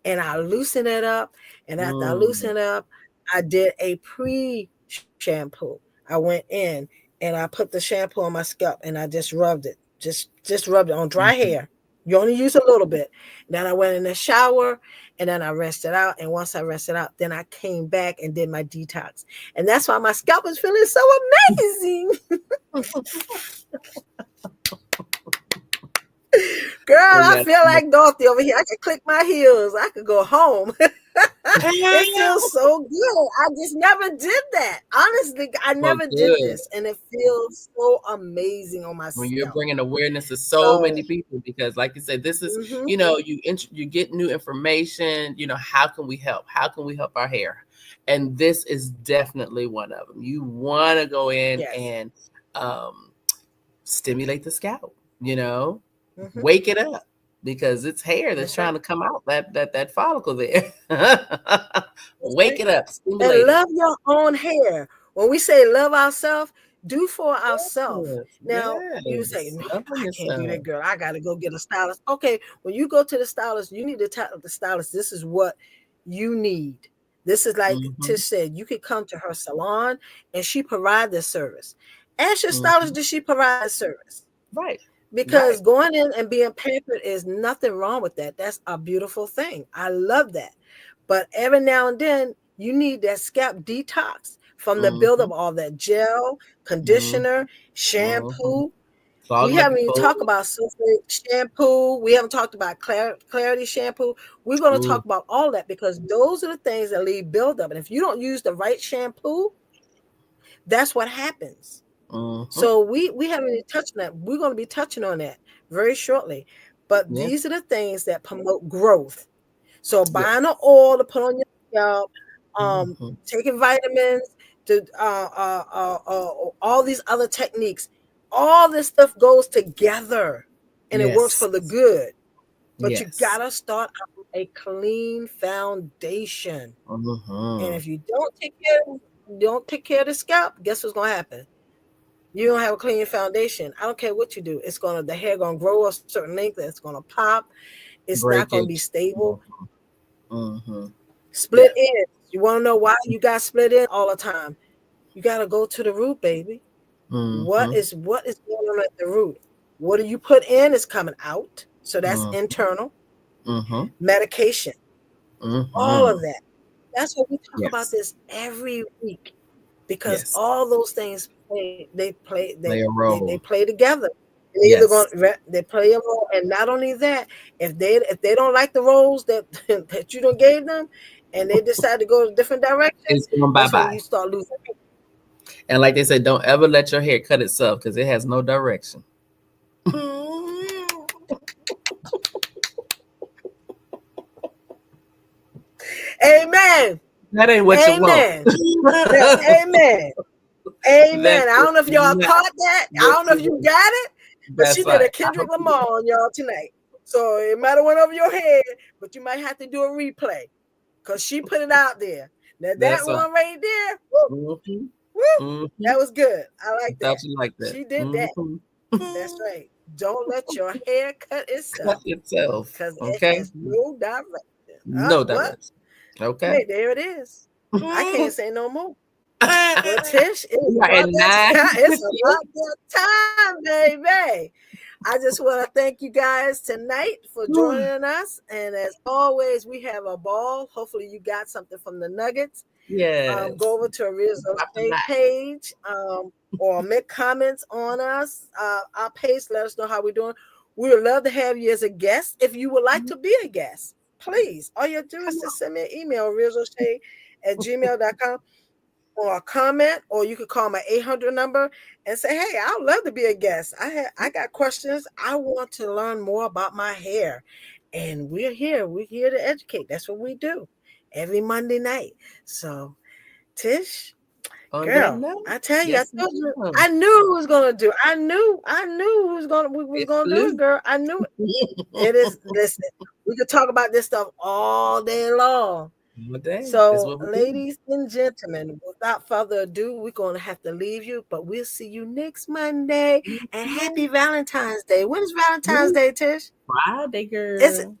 Speaker 1: And I loosened it up. And after I
Speaker 2: Mm.
Speaker 1: loosened it up, I did a pre-shampoo. I went in and I put the shampoo on my scalp and I just rubbed it. Just rubbed it on dry
Speaker 2: Mhm.
Speaker 1: hair. You only use a little bit. Then I went in the shower and then I rinsed it out. And once I rinsed it out, then I came back and did my detox. And that's why my scalp is feeling so amazing. Girl,
Speaker 2: And
Speaker 1: I
Speaker 2: that's
Speaker 1: feel like Dorothy over here. I could click my heels. I could go home. It feels so good. I just never did that. Honestly, I
Speaker 2: well,
Speaker 1: never did
Speaker 2: good.
Speaker 1: this. And it feels so amazing on my
Speaker 2: When you're
Speaker 1: scalp.
Speaker 2: bringing awareness to so
Speaker 1: So,
Speaker 2: many people, because like you said, this is,
Speaker 1: mm-hmm.
Speaker 2: you know, you get new information. You know, how can we help? How can we help our hair? And this is definitely one of them. You want to go in
Speaker 1: Yes.
Speaker 2: and um, stimulate the scalp. You know,
Speaker 1: Mm-hmm.
Speaker 2: wake it up because it's hair that's
Speaker 1: That's right.
Speaker 2: trying to come out. That follicle there.
Speaker 1: That's
Speaker 2: Wake
Speaker 1: right.
Speaker 2: it up,
Speaker 1: And
Speaker 2: stimulate it.
Speaker 1: love your own hair. When we say love ourselves, do for ourselves.
Speaker 2: Yes.
Speaker 1: Now you say,
Speaker 2: Yes.
Speaker 1: "Man,
Speaker 2: Loving
Speaker 1: I can't do that,
Speaker 2: yourself.
Speaker 1: girl. I got to go get a stylist." Okay, when you go to the stylist, you need to tell the stylist this is what you need. This is like
Speaker 2: Mm-hmm.
Speaker 1: Tish said. You could come to her salon and she provide this service. Ask your
Speaker 2: Mm-hmm.
Speaker 1: stylist, does she provide this service?
Speaker 2: Right.
Speaker 1: Because
Speaker 2: Right.
Speaker 1: going in and being pampered is nothing wrong with that. That's a beautiful thing. I love that. But every now and then, you need that scalp detox from the
Speaker 2: Mm-hmm.
Speaker 1: buildup, all that gel,
Speaker 2: Mm-hmm.
Speaker 1: conditioner,
Speaker 2: Mm-hmm.
Speaker 1: shampoo. We
Speaker 2: Clogging up
Speaker 1: haven't
Speaker 2: your
Speaker 1: even talked
Speaker 2: pores.
Speaker 1: about sulfate shampoo. We haven't talked about clarity shampoo. We're going to
Speaker 2: Mm.
Speaker 1: talk about all that because those are the things that lead buildup. And if you don't use the right shampoo, that's what happens.
Speaker 2: Mm-hmm.
Speaker 1: So we haven't even touched on that. We're going to be touching on that very shortly. But
Speaker 2: Yeah.
Speaker 1: these are the things that promote growth. So buying
Speaker 2: Yes.
Speaker 1: an oil to put on your scalp,
Speaker 2: Mm-hmm.
Speaker 1: taking vitamins, to all these other techniques, all this stuff goes together, and it works
Speaker 2: Yes.
Speaker 1: for the good. But you
Speaker 2: Yes.
Speaker 1: gotta start out with a clean foundation. And
Speaker 2: Mm-hmm.
Speaker 1: if you don't take care of the scalp, guess what's gonna happen? You don't have a clean foundation. I don't care what you do. The hair gonna grow a certain length. It's gonna pop. It's not gonna be
Speaker 2: Breakage.
Speaker 1: stable.
Speaker 2: Mm-hmm.
Speaker 1: Split
Speaker 2: Yes.
Speaker 1: ends. You want to know why you got split ends all the time? You got to go to the root, baby.
Speaker 2: Mm-hmm.
Speaker 1: What is going on at the root? What do you put in is coming out. So that's
Speaker 2: Mm-hmm.
Speaker 1: internal.
Speaker 2: Mm-hmm.
Speaker 1: Medication, all
Speaker 2: Mm-hmm.
Speaker 1: of that. That's what we talk about
Speaker 2: Yes.
Speaker 1: this every week because
Speaker 2: Yes.
Speaker 1: all those things
Speaker 2: Play a
Speaker 1: they
Speaker 2: role.
Speaker 1: play together. They either going
Speaker 2: Yes.
Speaker 1: they play a role, and not only that, if they don't like the roles that that you don't gave them, and they decide to go a different direction,
Speaker 2: It's going
Speaker 1: that's when
Speaker 2: bye-bye.
Speaker 1: you start losing.
Speaker 2: And like they said, don't ever let your hair cut itself because it has no direction.
Speaker 1: Amen.
Speaker 2: That ain't what you want.
Speaker 1: Amen. Yeah, amen.
Speaker 2: That
Speaker 1: Amen. I
Speaker 2: is
Speaker 1: don't know if y'all
Speaker 2: not
Speaker 1: caught that. I
Speaker 2: what
Speaker 1: don't know
Speaker 2: you
Speaker 1: if you
Speaker 2: want.
Speaker 1: got it, but she
Speaker 2: That's
Speaker 1: did
Speaker 2: right.
Speaker 1: a
Speaker 2: I
Speaker 1: Kendrick
Speaker 2: hope you
Speaker 1: Lamar on y'all tonight. So it might have went over your head, but you might have to do a replay because she put it out there. Now that
Speaker 2: that's right.
Speaker 1: one right there, woo,
Speaker 2: Mm-hmm.
Speaker 1: woo,
Speaker 2: Mm-hmm.
Speaker 1: that was good. I
Speaker 2: I
Speaker 1: like
Speaker 2: thought
Speaker 1: that.
Speaker 2: you liked that.
Speaker 1: She did that.
Speaker 2: Mm-hmm.
Speaker 1: That's right. Don't let your hair cut
Speaker 2: Cut
Speaker 1: itself
Speaker 2: itself.
Speaker 1: because it
Speaker 2: Okay.
Speaker 1: has no direction.
Speaker 2: No
Speaker 1: What?
Speaker 2: direction. Okay.
Speaker 1: Hey, there it is. I
Speaker 2: We
Speaker 1: can't say no more. Well, Tish, it's
Speaker 2: are at
Speaker 1: about that time. It's
Speaker 2: 9:58.
Speaker 1: about that time, baby. I just want to thank you guys tonight for joining us. And as always, we have a ball. Hopefully, you got something from the Nuggets.
Speaker 2: Yes.
Speaker 1: Go over to Rizzo's
Speaker 2: Drop the mic.
Speaker 1: page or make comments on us, our page. Let us know how we're doing. We would love to have you as a guest. If you would like to be a guest, please. All you have to do is
Speaker 2: Come
Speaker 1: to send me an email, rizzoshay@gmail.com, or a comment, or you could call my 800 number and say, hey, I would love to be a guest. I got questions. I want to learn more about my hair. And we're here to educate. That's what we do every Monday night. So Tish,
Speaker 2: on. On that
Speaker 1: girl,
Speaker 2: note,
Speaker 1: I tell you,
Speaker 2: yes, ma'am.
Speaker 1: I knew who was gonna do. I knew we was
Speaker 2: It
Speaker 1: gonna do it,
Speaker 2: flew.
Speaker 1: girl. I knew it. It is. Listen, we could talk about this stuff all day long.
Speaker 2: One day. That's
Speaker 1: So,
Speaker 2: what we do.
Speaker 1: ladies and gentlemen, without further ado, we're gonna have to leave you, but we'll see you next Monday. And happy Valentine's Day. When is Valentine's
Speaker 2: Woo.
Speaker 1: Day, Tish?
Speaker 2: Friday,
Speaker 1: Is
Speaker 2: girl.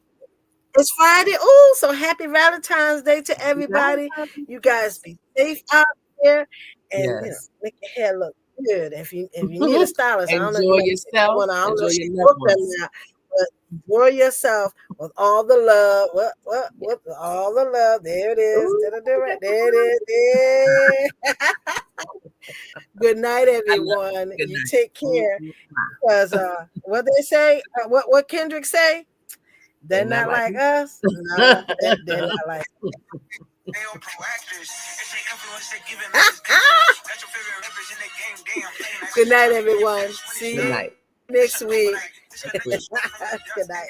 Speaker 1: It's Friday. Oh, so happy Valentine's Day to
Speaker 2: Happy
Speaker 1: everybody.
Speaker 2: Valentine's.
Speaker 1: You guys be safe out there and
Speaker 2: Yes.
Speaker 1: make your hair look good. If you need a stylist, I don't know, you
Speaker 2: Enjoy
Speaker 1: might take
Speaker 2: yourself.
Speaker 1: one. I don't know
Speaker 2: Enjoy
Speaker 1: if
Speaker 2: your
Speaker 1: she's
Speaker 2: loved
Speaker 1: booked or
Speaker 2: ones.
Speaker 1: not, but enjoy yourself with all the love. What all the love. There it is.
Speaker 2: Ooh,
Speaker 1: There it is. There. Good night,
Speaker 2: I love it.
Speaker 1: everyone.
Speaker 2: Good
Speaker 1: You
Speaker 2: night.
Speaker 1: take care.
Speaker 2: Mhm.
Speaker 1: Because what they say, what Kendrick say?
Speaker 2: They
Speaker 1: They're
Speaker 2: not
Speaker 1: not
Speaker 2: like
Speaker 1: like
Speaker 2: me.
Speaker 1: us. No, they're not like. Good night, everyone. See
Speaker 2: Good
Speaker 1: you
Speaker 2: night.
Speaker 1: next week.
Speaker 2: Next week.
Speaker 1: Good night.